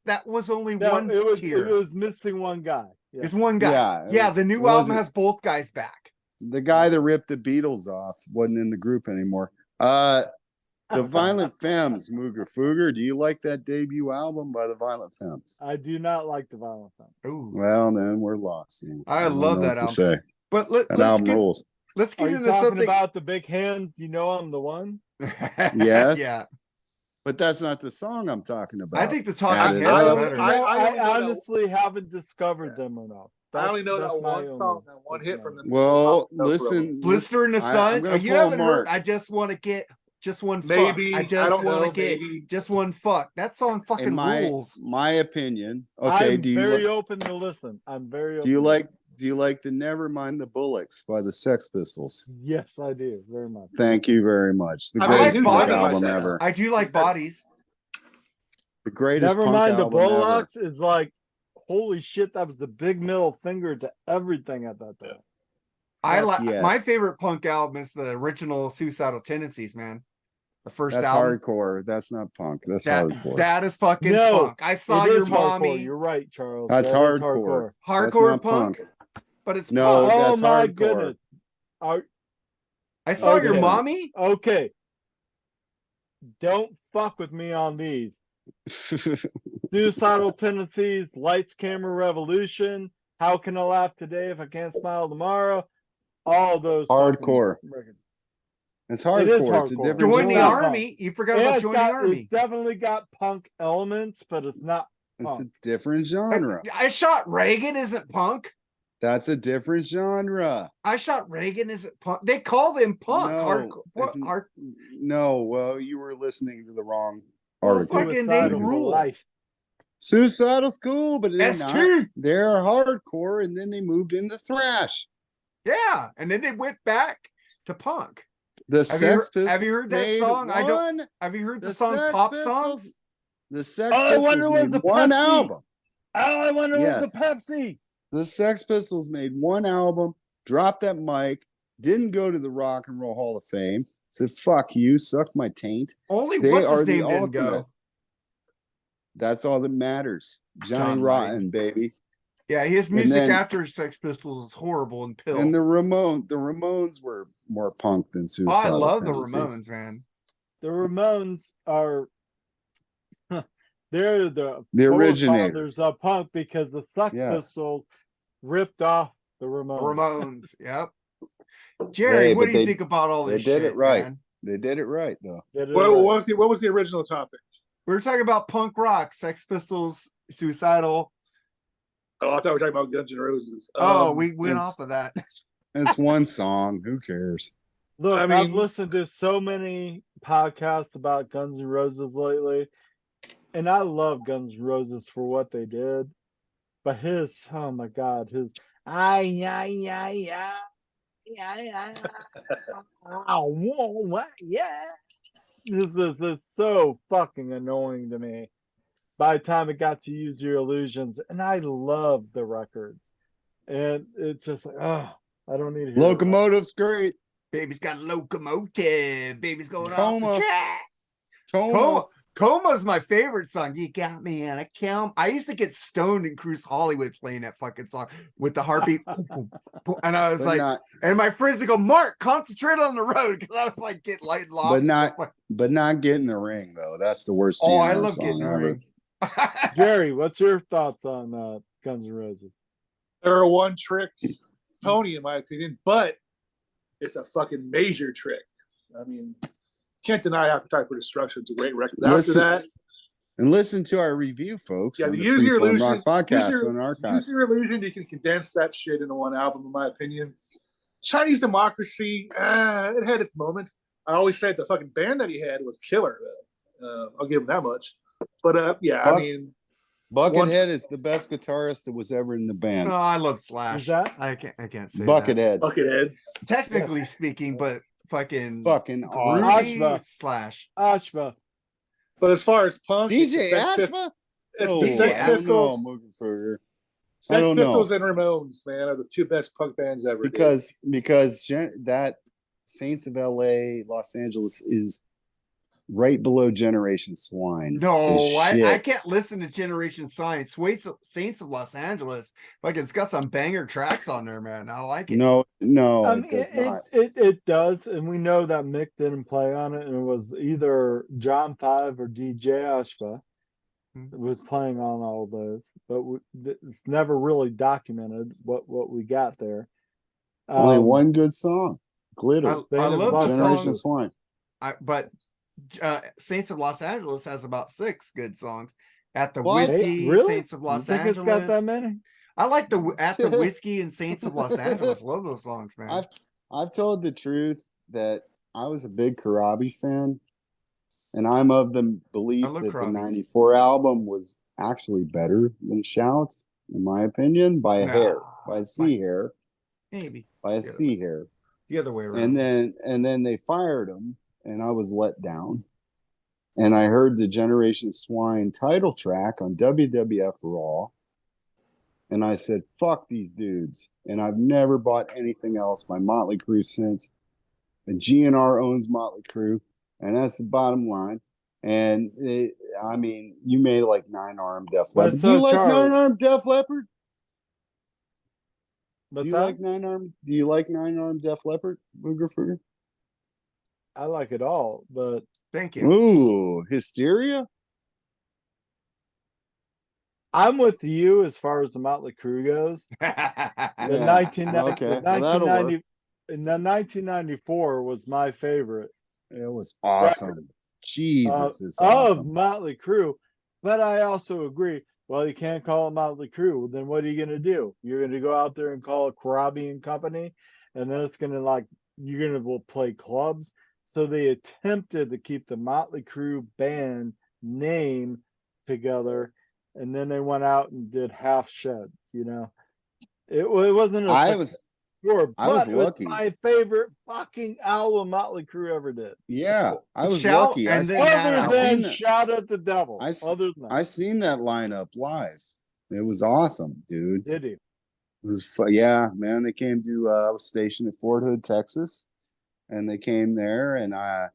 [SPEAKER 1] that was only
[SPEAKER 4] No,
[SPEAKER 1] one
[SPEAKER 4] it
[SPEAKER 1] tier.
[SPEAKER 4] was missing one guy. Yeah.
[SPEAKER 1] It's one guy.
[SPEAKER 2] Yeah, it
[SPEAKER 1] Yeah,
[SPEAKER 2] was-
[SPEAKER 1] the
[SPEAKER 2] it
[SPEAKER 1] new album
[SPEAKER 2] wasn't-
[SPEAKER 1] has both guys back.
[SPEAKER 2] The guy that ripped the Beatles off wasn't in the group anymore. The Violent Femmes, Mooger Fooger. Do you like that debut album by the Violent Femmes?
[SPEAKER 4] I do not like the Violent Femmes.
[SPEAKER 1] Ooh.
[SPEAKER 2] Well, then we're lost.
[SPEAKER 1] I
[SPEAKER 2] don't
[SPEAKER 1] love
[SPEAKER 2] know
[SPEAKER 1] that
[SPEAKER 2] what to
[SPEAKER 1] album.
[SPEAKER 2] say.
[SPEAKER 1] But
[SPEAKER 2] That
[SPEAKER 1] let's
[SPEAKER 2] album
[SPEAKER 1] get
[SPEAKER 2] rules.
[SPEAKER 1] let's
[SPEAKER 4] Are
[SPEAKER 1] get
[SPEAKER 4] you
[SPEAKER 1] into
[SPEAKER 4] talking
[SPEAKER 1] something.
[SPEAKER 4] about the big hands? You know I'm the one.
[SPEAKER 2] Yes.
[SPEAKER 1] Yeah.
[SPEAKER 2] But that's not the song I'm talking about.
[SPEAKER 1] I think the
[SPEAKER 2] Add
[SPEAKER 1] Talking
[SPEAKER 2] it
[SPEAKER 1] Heads
[SPEAKER 2] up.
[SPEAKER 1] are
[SPEAKER 3] only-
[SPEAKER 1] better.
[SPEAKER 4] You know,
[SPEAKER 3] I
[SPEAKER 4] I
[SPEAKER 3] only know that-
[SPEAKER 4] honestly haven't discovered them enough.
[SPEAKER 3] I only know
[SPEAKER 4] That's
[SPEAKER 3] that
[SPEAKER 4] my
[SPEAKER 3] one
[SPEAKER 4] only-
[SPEAKER 3] song, that one
[SPEAKER 4] that's
[SPEAKER 3] hit
[SPEAKER 4] my
[SPEAKER 3] from the
[SPEAKER 4] only-
[SPEAKER 2] Well,
[SPEAKER 3] song, no
[SPEAKER 2] listen.
[SPEAKER 1] Blister in the
[SPEAKER 2] I'm
[SPEAKER 1] Sun.
[SPEAKER 2] gonna
[SPEAKER 1] You
[SPEAKER 2] pull
[SPEAKER 1] haven't
[SPEAKER 2] Mark.
[SPEAKER 1] heard. I just want to get Just one fuck.
[SPEAKER 3] Maybe.
[SPEAKER 1] I
[SPEAKER 3] I
[SPEAKER 1] just
[SPEAKER 3] don't
[SPEAKER 1] want to
[SPEAKER 3] know,
[SPEAKER 1] get
[SPEAKER 3] maybe.
[SPEAKER 1] just one fuck. That song
[SPEAKER 2] In
[SPEAKER 1] fucking rules.
[SPEAKER 2] my opinion, okay.
[SPEAKER 4] I'm very open to listen. I'm very open.
[SPEAKER 2] Do you like the Nevermind the Bullocks by the Sex Pistols?
[SPEAKER 4] Yes, I do very much.
[SPEAKER 2] Thank you very much. The
[SPEAKER 3] I
[SPEAKER 2] greatest
[SPEAKER 1] like
[SPEAKER 2] punk
[SPEAKER 1] Bodies.
[SPEAKER 2] album ever.
[SPEAKER 1] I do like Bodies.
[SPEAKER 2] The greatest
[SPEAKER 4] Never
[SPEAKER 2] punk
[SPEAKER 4] mind, the
[SPEAKER 2] album ever.
[SPEAKER 4] Bullocks is like, holy shit, that was the big middle finger to everything at that time.
[SPEAKER 1] I like
[SPEAKER 2] yes.
[SPEAKER 1] my favorite punk album is the original Suicidal Tendencies, man. The first
[SPEAKER 2] That's
[SPEAKER 1] album.
[SPEAKER 2] hardcore. That's not punk. That's
[SPEAKER 1] That,
[SPEAKER 2] hardcore.
[SPEAKER 1] that is fucking
[SPEAKER 4] No,
[SPEAKER 1] punk. I saw
[SPEAKER 4] It
[SPEAKER 1] your
[SPEAKER 4] is hardcore.
[SPEAKER 1] mommy.
[SPEAKER 4] You're right, Charles.
[SPEAKER 2] That's
[SPEAKER 4] That is
[SPEAKER 2] hardcore. That's
[SPEAKER 1] Hardcore
[SPEAKER 2] not
[SPEAKER 1] punk,
[SPEAKER 2] punk.
[SPEAKER 1] but it's
[SPEAKER 2] No,
[SPEAKER 1] punk.
[SPEAKER 4] Oh
[SPEAKER 2] that's
[SPEAKER 4] my
[SPEAKER 2] hardcore.
[SPEAKER 4] goodness. Are,
[SPEAKER 1] I saw
[SPEAKER 2] That's
[SPEAKER 1] your
[SPEAKER 2] different.
[SPEAKER 1] mommy.
[SPEAKER 4] okay. Don't fuck with me on these. Suicidal Tendencies, Lights, Camera, Revolution, How Can I Laugh Today If I Can't Smile Tomorrow? All those
[SPEAKER 2] Hardcore.
[SPEAKER 4] fucking records.
[SPEAKER 2] It's
[SPEAKER 4] It is
[SPEAKER 2] hardcore. It's a
[SPEAKER 4] hardcore.
[SPEAKER 2] different
[SPEAKER 1] Join the
[SPEAKER 4] not
[SPEAKER 2] genre.
[SPEAKER 1] army. You forgot
[SPEAKER 4] Yeah,
[SPEAKER 1] about
[SPEAKER 4] it's
[SPEAKER 1] Join the Army.
[SPEAKER 4] It's definitely got punk elements, but it's not
[SPEAKER 2] It's a
[SPEAKER 4] punk.
[SPEAKER 2] different genre.
[SPEAKER 1] I shot Reagan isn't punk.
[SPEAKER 2] That's a different genre.
[SPEAKER 1] I shot Reagan isn't punk. They call them punk.
[SPEAKER 2] No,
[SPEAKER 1] Hardcore. What?
[SPEAKER 2] it's- No, well, you were listening to the wrong
[SPEAKER 1] Well,
[SPEAKER 2] article.
[SPEAKER 1] fucking they
[SPEAKER 4] Suicidal for
[SPEAKER 1] rule.
[SPEAKER 4] life.
[SPEAKER 2] Suicidal's cool, but they're not.
[SPEAKER 1] ST.
[SPEAKER 2] They're hardcore, and then they moved into thrash.
[SPEAKER 1] Yeah, and then they went back to punk.
[SPEAKER 2] The Sex Pistols.
[SPEAKER 1] Have you heard that
[SPEAKER 2] made
[SPEAKER 1] song? I don't.
[SPEAKER 2] one-
[SPEAKER 1] Have you heard the
[SPEAKER 2] The
[SPEAKER 1] song
[SPEAKER 2] Sex
[SPEAKER 1] Pop
[SPEAKER 2] Pistols.
[SPEAKER 1] Songs?
[SPEAKER 2] The Sex
[SPEAKER 4] Oh, I wonder
[SPEAKER 2] Pistols
[SPEAKER 4] what
[SPEAKER 2] made
[SPEAKER 4] the
[SPEAKER 2] one
[SPEAKER 4] Pepsi-
[SPEAKER 2] album.
[SPEAKER 4] Oh, I wonder
[SPEAKER 2] Yes.
[SPEAKER 4] what the Pepsi.
[SPEAKER 2] The Sex Pistols made one album, dropped that mic, didn't go to the Rock and Roll Hall of Fame. Said, "Fuck you, suck my taint."
[SPEAKER 1] Only
[SPEAKER 2] They
[SPEAKER 1] what's
[SPEAKER 2] are
[SPEAKER 1] his
[SPEAKER 2] the
[SPEAKER 1] name didn't
[SPEAKER 2] ultimate.
[SPEAKER 1] go.
[SPEAKER 2] That's all that matters. Johnny
[SPEAKER 1] John
[SPEAKER 2] Rotten, baby.
[SPEAKER 1] Yeah, his
[SPEAKER 2] And
[SPEAKER 1] music
[SPEAKER 2] then-
[SPEAKER 1] after Sex Pistols is horrible and pill.
[SPEAKER 2] And the Ramones were more punk than
[SPEAKER 1] Oh, I
[SPEAKER 2] Suicidal
[SPEAKER 1] love
[SPEAKER 2] Tendencies.
[SPEAKER 1] the Ramones, man.
[SPEAKER 4] The Ramones are they're the
[SPEAKER 2] originators.
[SPEAKER 4] founders of punk because the Sex
[SPEAKER 2] Yes.
[SPEAKER 4] Pistols ripped off the
[SPEAKER 1] The
[SPEAKER 4] Ramones.
[SPEAKER 1] Ramones. Yep. Jerry,
[SPEAKER 2] Hey,
[SPEAKER 1] what
[SPEAKER 2] but
[SPEAKER 1] do you
[SPEAKER 2] they-
[SPEAKER 1] think about all
[SPEAKER 2] they
[SPEAKER 1] this
[SPEAKER 2] did
[SPEAKER 1] shit,
[SPEAKER 2] it right.
[SPEAKER 1] man?
[SPEAKER 2] They did it right, though.
[SPEAKER 4] They did it
[SPEAKER 3] What
[SPEAKER 4] right.
[SPEAKER 3] was the original topic?
[SPEAKER 1] We were talking about punk rock, Sex Pistols, Suicidal.
[SPEAKER 3] Oh, I thought we were talking about Guns N' Roses.
[SPEAKER 1] We went
[SPEAKER 2] it's-
[SPEAKER 1] off of that.
[SPEAKER 2] It's one song. Who cares?
[SPEAKER 4] Look,
[SPEAKER 3] I
[SPEAKER 4] I've
[SPEAKER 3] mean-
[SPEAKER 4] listened to so many podcasts about Guns N' Roses lately, and I love Guns N' Roses for what they did. But his, oh my God, his, yeah, this is so fucking annoying to me. By the time it got to Use Your Illusions, and I love the records, and it's just like, oh, I don't need to hear
[SPEAKER 2] Locomotive's great.
[SPEAKER 1] Baby's got a locomotive. Baby's going off
[SPEAKER 2] Coma.
[SPEAKER 1] the track.
[SPEAKER 2] Coma.
[SPEAKER 1] Coma's my favorite song. You got me in a coma. I used to get stoned in Cruise Hollywood playing that fucking song with the heartbeat. And I was
[SPEAKER 2] But
[SPEAKER 1] like,
[SPEAKER 2] not,
[SPEAKER 1] and my friends would go, Mark, concentrate on the road. Because I was like, getting light and lost.
[SPEAKER 2] but not get in the ring though. That's the worst.
[SPEAKER 1] Oh, I
[SPEAKER 2] GNR
[SPEAKER 1] love
[SPEAKER 2] song
[SPEAKER 1] getting in the
[SPEAKER 2] ever.
[SPEAKER 1] ring.
[SPEAKER 4] Gary, what's your thoughts on Guns N' Roses?
[SPEAKER 3] They're a one trick pony, in my opinion, but it's a fucking major trick. I mean, can't deny Appetite for Destruction. It's a great record. After that,
[SPEAKER 2] And listen to our review, folks.
[SPEAKER 3] Yeah,
[SPEAKER 2] on
[SPEAKER 3] the
[SPEAKER 2] the
[SPEAKER 3] Use
[SPEAKER 2] Free
[SPEAKER 3] Your
[SPEAKER 2] Flowing
[SPEAKER 3] Illusion-
[SPEAKER 2] Rock podcast
[SPEAKER 3] Use Your-
[SPEAKER 2] on
[SPEAKER 3] Use
[SPEAKER 2] archives.
[SPEAKER 3] Your Illusion, you can condense that shit into one album, in my opinion. Chinese Democracy, it had its moments. I always say the fucking band that he had was killer. I'll give him that much. But yeah, I
[SPEAKER 2] Buck-
[SPEAKER 3] mean,
[SPEAKER 2] Buckethead is the best guitarist that was ever in the band.
[SPEAKER 1] No, I love Slash.
[SPEAKER 4] Is that-
[SPEAKER 1] I can't say
[SPEAKER 2] Buckethead.
[SPEAKER 3] Buckethead.
[SPEAKER 1] that. Technically speaking, but fucking
[SPEAKER 2] Fucking
[SPEAKER 1] groovy,
[SPEAKER 2] awesome.
[SPEAKER 4] Ashva.
[SPEAKER 1] Slash.
[SPEAKER 4] Ashva.
[SPEAKER 3] But as far as punk, it's
[SPEAKER 2] DJ
[SPEAKER 3] the Sex Pist-
[SPEAKER 2] Ashma?
[SPEAKER 3] it's
[SPEAKER 2] Oh,
[SPEAKER 3] the
[SPEAKER 1] DJ
[SPEAKER 3] Sex
[SPEAKER 2] I don't know,
[SPEAKER 3] Pistols.
[SPEAKER 2] Mooger Fooger. I
[SPEAKER 3] Sex
[SPEAKER 2] don't know.
[SPEAKER 3] Pistols and Ramones, man, are the two best punk bands ever. dude.
[SPEAKER 2] Because that Saints of LA, Los Angeles is right below Generation Swine.
[SPEAKER 1] No,
[SPEAKER 2] Is
[SPEAKER 1] I
[SPEAKER 2] shit.
[SPEAKER 1] can't listen to Generation Science. Saints of Los Angeles. Fucking it's got some banger tracks on there, man. I like it.
[SPEAKER 2] No,
[SPEAKER 4] I
[SPEAKER 2] it
[SPEAKER 4] mean,
[SPEAKER 2] does not.
[SPEAKER 4] it does, and we know that Mick didn't play on it, and it was either John Five or DJ Ashba that was playing on all those, but it's never really documented what we got there.
[SPEAKER 2] Only one good song. Glitter.
[SPEAKER 1] I
[SPEAKER 4] Band of
[SPEAKER 1] love the
[SPEAKER 4] Los
[SPEAKER 2] Generation
[SPEAKER 4] Angeles.
[SPEAKER 2] Swine.
[SPEAKER 1] but Saints of Los Angeles has about 6 good songs. At the
[SPEAKER 2] What?
[SPEAKER 1] Whiskey,
[SPEAKER 4] Really?
[SPEAKER 1] Saints of Los
[SPEAKER 4] you think
[SPEAKER 1] Angeles.
[SPEAKER 4] it's got that many?
[SPEAKER 1] I like the At the Whiskey and Saints of Los Angeles. Love those songs, man.
[SPEAKER 2] I've told the truth that I was a big Karabi fan, and I'm of the
[SPEAKER 1] I
[SPEAKER 2] belief
[SPEAKER 1] love
[SPEAKER 2] that the
[SPEAKER 1] Krabi.
[SPEAKER 2] '94 album was actually better than Shouts, in my opinion, by a hair, by a C hair,
[SPEAKER 1] Maybe
[SPEAKER 2] by a
[SPEAKER 1] the other
[SPEAKER 2] C
[SPEAKER 1] way,
[SPEAKER 2] hair.
[SPEAKER 1] the other way around.
[SPEAKER 2] And then they fired him, and I was let down. And I heard the Generation Swine title track on WWF Raw, and I said, "Fuck these dudes!" And I've never bought anything else by Motley Crue since. And GNR owns Motley Crue, and that's the bottom line. And I mean, you may like Nine Armed Def
[SPEAKER 4] But
[SPEAKER 2] Leppard. Do
[SPEAKER 4] so,
[SPEAKER 2] you like
[SPEAKER 4] Charlie,
[SPEAKER 2] Nine Armed Def Leppard?
[SPEAKER 4] what's
[SPEAKER 2] Do you
[SPEAKER 4] that?
[SPEAKER 2] like Nine Armed? Do you like Nine Armed Def Leppard, Mooger Fooger?
[SPEAKER 4] I like it all, but
[SPEAKER 1] Thank you.
[SPEAKER 2] Ooh, Hysteria.
[SPEAKER 4] I'm with you as far as the Motley Crue goes.
[SPEAKER 1] Yeah.
[SPEAKER 4] The
[SPEAKER 2] Yeah.
[SPEAKER 4] 1990,
[SPEAKER 2] Okay,
[SPEAKER 4] the
[SPEAKER 2] well, that'll
[SPEAKER 4] 1990,
[SPEAKER 2] work.
[SPEAKER 4] and the 1994 was my favorite
[SPEAKER 2] It was
[SPEAKER 4] record
[SPEAKER 2] awesome. Jesus, it's
[SPEAKER 4] of
[SPEAKER 2] awesome.
[SPEAKER 4] Motley Crue. But I also agree. Well, you can't call it Motley Crue. Then what are you going to do? You're going to go out there and call it Karabi and Company, and then it's going to you're going to play clubs. So they attempted to keep the Motley Crue band name together, and then they went out and did Half Sheds. It wasn't a
[SPEAKER 2] I was
[SPEAKER 4] sure,
[SPEAKER 2] I was
[SPEAKER 4] but it was
[SPEAKER 2] lucky.
[SPEAKER 4] my favorite fucking album Motley Crue ever did.
[SPEAKER 2] Yeah, I was
[SPEAKER 1] Shout
[SPEAKER 2] lucky.
[SPEAKER 1] and then that
[SPEAKER 4] Other
[SPEAKER 2] I
[SPEAKER 1] album.
[SPEAKER 2] seen
[SPEAKER 4] than
[SPEAKER 2] that.
[SPEAKER 4] Shout at the Devil.
[SPEAKER 2] I
[SPEAKER 4] Other than that.
[SPEAKER 2] I seen that lineup live. It was awesome, dude.
[SPEAKER 4] Did he?
[SPEAKER 2] It was yeah, man. They came to I was stationed at Fort Hood, Texas, and they came there, and a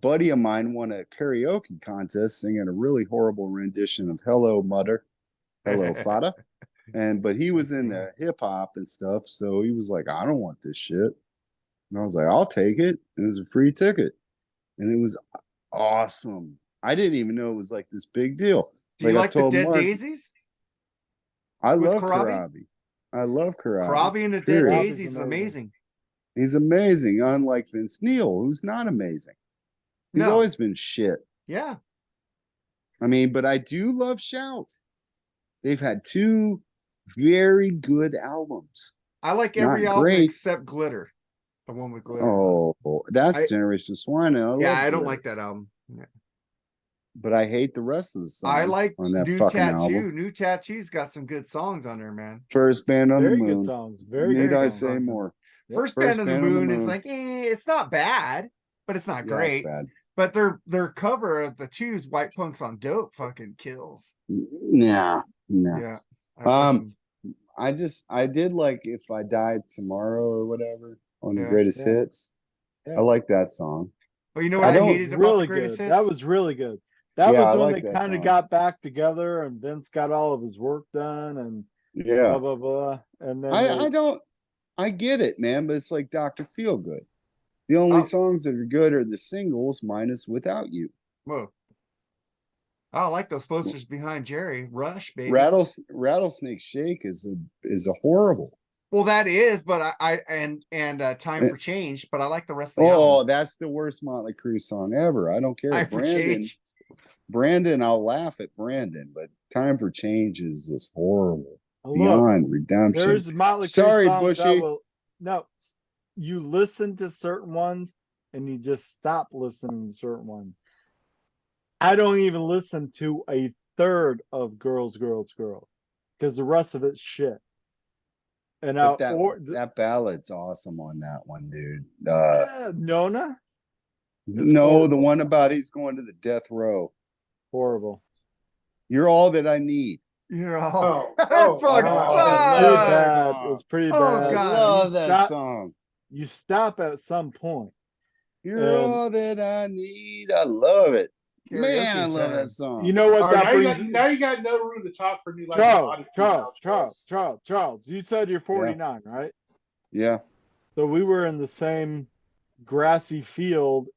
[SPEAKER 2] buddy of mine won a karaoke contest singing a really horrible rendition of "Hello Mother, Hello Fada," but he was in the hip hop and stuff, so he was like, "I don't want this shit," and I was like, "I'll take it." And it was a free ticket, and it was awesome. I didn't even know it was like this big deal.
[SPEAKER 1] Do you like the
[SPEAKER 2] told
[SPEAKER 1] Dead
[SPEAKER 2] Mark,
[SPEAKER 1] Daisies?
[SPEAKER 2] I
[SPEAKER 1] with
[SPEAKER 2] love
[SPEAKER 1] Karabi?
[SPEAKER 2] Karabi. I love Karabi.
[SPEAKER 1] Karabi and the Dead
[SPEAKER 2] Period.
[SPEAKER 4] Karabi's
[SPEAKER 1] Daisies is
[SPEAKER 4] amazing.
[SPEAKER 1] amazing.
[SPEAKER 2] He's amazing, unlike Vince Neil, who's not amazing. He's
[SPEAKER 1] No.
[SPEAKER 2] always been shit.
[SPEAKER 1] Yeah.
[SPEAKER 2] I mean, but I do love Shout. They've had two very good albums.
[SPEAKER 1] I like every
[SPEAKER 2] Not
[SPEAKER 1] album
[SPEAKER 2] great.
[SPEAKER 1] except Glitter. The one with Glitter.
[SPEAKER 2] Oh, that's
[SPEAKER 1] I-
[SPEAKER 2] Generation Swine. And I
[SPEAKER 1] yeah,
[SPEAKER 2] love
[SPEAKER 1] I don't
[SPEAKER 2] Glitter.
[SPEAKER 1] like that album. Yeah.
[SPEAKER 2] But I hate the rest of the songs
[SPEAKER 1] I like
[SPEAKER 2] on that
[SPEAKER 1] New
[SPEAKER 2] fucking
[SPEAKER 1] Tattoo.
[SPEAKER 2] album.
[SPEAKER 1] New Tattoo's got some good songs on there, man.
[SPEAKER 2] First Band on
[SPEAKER 4] Very
[SPEAKER 2] the
[SPEAKER 4] good
[SPEAKER 2] Moon.
[SPEAKER 4] songs. Very
[SPEAKER 2] Need
[SPEAKER 4] good
[SPEAKER 2] I
[SPEAKER 4] songs.
[SPEAKER 2] say more?
[SPEAKER 4] Yep.
[SPEAKER 1] First
[SPEAKER 2] First
[SPEAKER 1] Band on the
[SPEAKER 2] Band on the
[SPEAKER 1] Moon is
[SPEAKER 2] Moon.
[SPEAKER 1] like, it's not bad, but it's not
[SPEAKER 2] Yeah,
[SPEAKER 1] great.
[SPEAKER 2] it's bad.
[SPEAKER 1] But their cover of the Two's White Punks on Dope fucking kills.
[SPEAKER 2] Nah.
[SPEAKER 1] Yeah.
[SPEAKER 2] I did like If I Died Tomorrow or whatever on the
[SPEAKER 1] Yeah.
[SPEAKER 2] Greatest
[SPEAKER 4] Yeah.
[SPEAKER 2] Hits.
[SPEAKER 4] Yeah.
[SPEAKER 2] I like that song.
[SPEAKER 1] But you know what
[SPEAKER 2] I
[SPEAKER 1] I,
[SPEAKER 2] don't-
[SPEAKER 1] hated about
[SPEAKER 4] Really
[SPEAKER 1] the Greatest
[SPEAKER 4] good.
[SPEAKER 1] Hits?
[SPEAKER 4] That was really good. That
[SPEAKER 2] Yeah, I
[SPEAKER 4] was when
[SPEAKER 2] like
[SPEAKER 4] they
[SPEAKER 2] that
[SPEAKER 4] kind of
[SPEAKER 2] song.
[SPEAKER 4] got back together and Vince got all of his work done and
[SPEAKER 2] Yeah.
[SPEAKER 4] blah blah blah. And then
[SPEAKER 2] I get it, man, but it's like Dr. Feelgood. The only
[SPEAKER 1] Oh.
[SPEAKER 2] songs that are good are the singles minus Without You.
[SPEAKER 1] Whoa. I don't like those posters behind Jerry. Rush, baby.
[SPEAKER 2] Rattlesnake Shake is a horrible.
[SPEAKER 1] Well, that is, but and Time for Change, but I like the rest of the
[SPEAKER 2] Oh,
[SPEAKER 1] album.
[SPEAKER 2] that's the worst Motley Crue song ever. I don't care.
[SPEAKER 1] Time for Change.
[SPEAKER 2] Brandon, I'll laugh at Brandon, but Time for Change is just horrible.
[SPEAKER 4] look,
[SPEAKER 2] Beyond redemption.
[SPEAKER 4] there's Motley Crue
[SPEAKER 2] Sorry,
[SPEAKER 4] songs that
[SPEAKER 2] Bushy.
[SPEAKER 4] no, you listen to certain ones and you just stop listening to certain ones. I don't even listen to a third of Girls because the rest of it's shit. And
[SPEAKER 2] But that ballad's awesome on that one, dude.
[SPEAKER 4] Nona,
[SPEAKER 2] No,
[SPEAKER 4] horrible.
[SPEAKER 2] the one about he's going to the death row.
[SPEAKER 4] horrible.
[SPEAKER 2] You're all that I need.
[SPEAKER 1] You're all.
[SPEAKER 3] Oh,
[SPEAKER 1] that
[SPEAKER 3] oh,
[SPEAKER 1] song
[SPEAKER 3] oh,
[SPEAKER 4] Pretty
[SPEAKER 1] sucks.
[SPEAKER 4] bad.
[SPEAKER 2] song.
[SPEAKER 4] It's pretty
[SPEAKER 1] Oh,
[SPEAKER 4] bad.
[SPEAKER 2] I
[SPEAKER 1] God.
[SPEAKER 2] love
[SPEAKER 4] You
[SPEAKER 2] that
[SPEAKER 4] stop-
[SPEAKER 2] song.
[SPEAKER 4] You stop at some point.
[SPEAKER 2] You're
[SPEAKER 4] And-
[SPEAKER 2] all that I need. I love it. Man,
[SPEAKER 1] Karaoke
[SPEAKER 2] I love
[SPEAKER 1] time.
[SPEAKER 2] that song.
[SPEAKER 4] You know what
[SPEAKER 3] All right,
[SPEAKER 4] that brings?
[SPEAKER 3] now you got no room to talk for me like a body
[SPEAKER 4] Charles. You said you're 49, right?
[SPEAKER 2] Yeah.
[SPEAKER 4] So we were in the same grassy field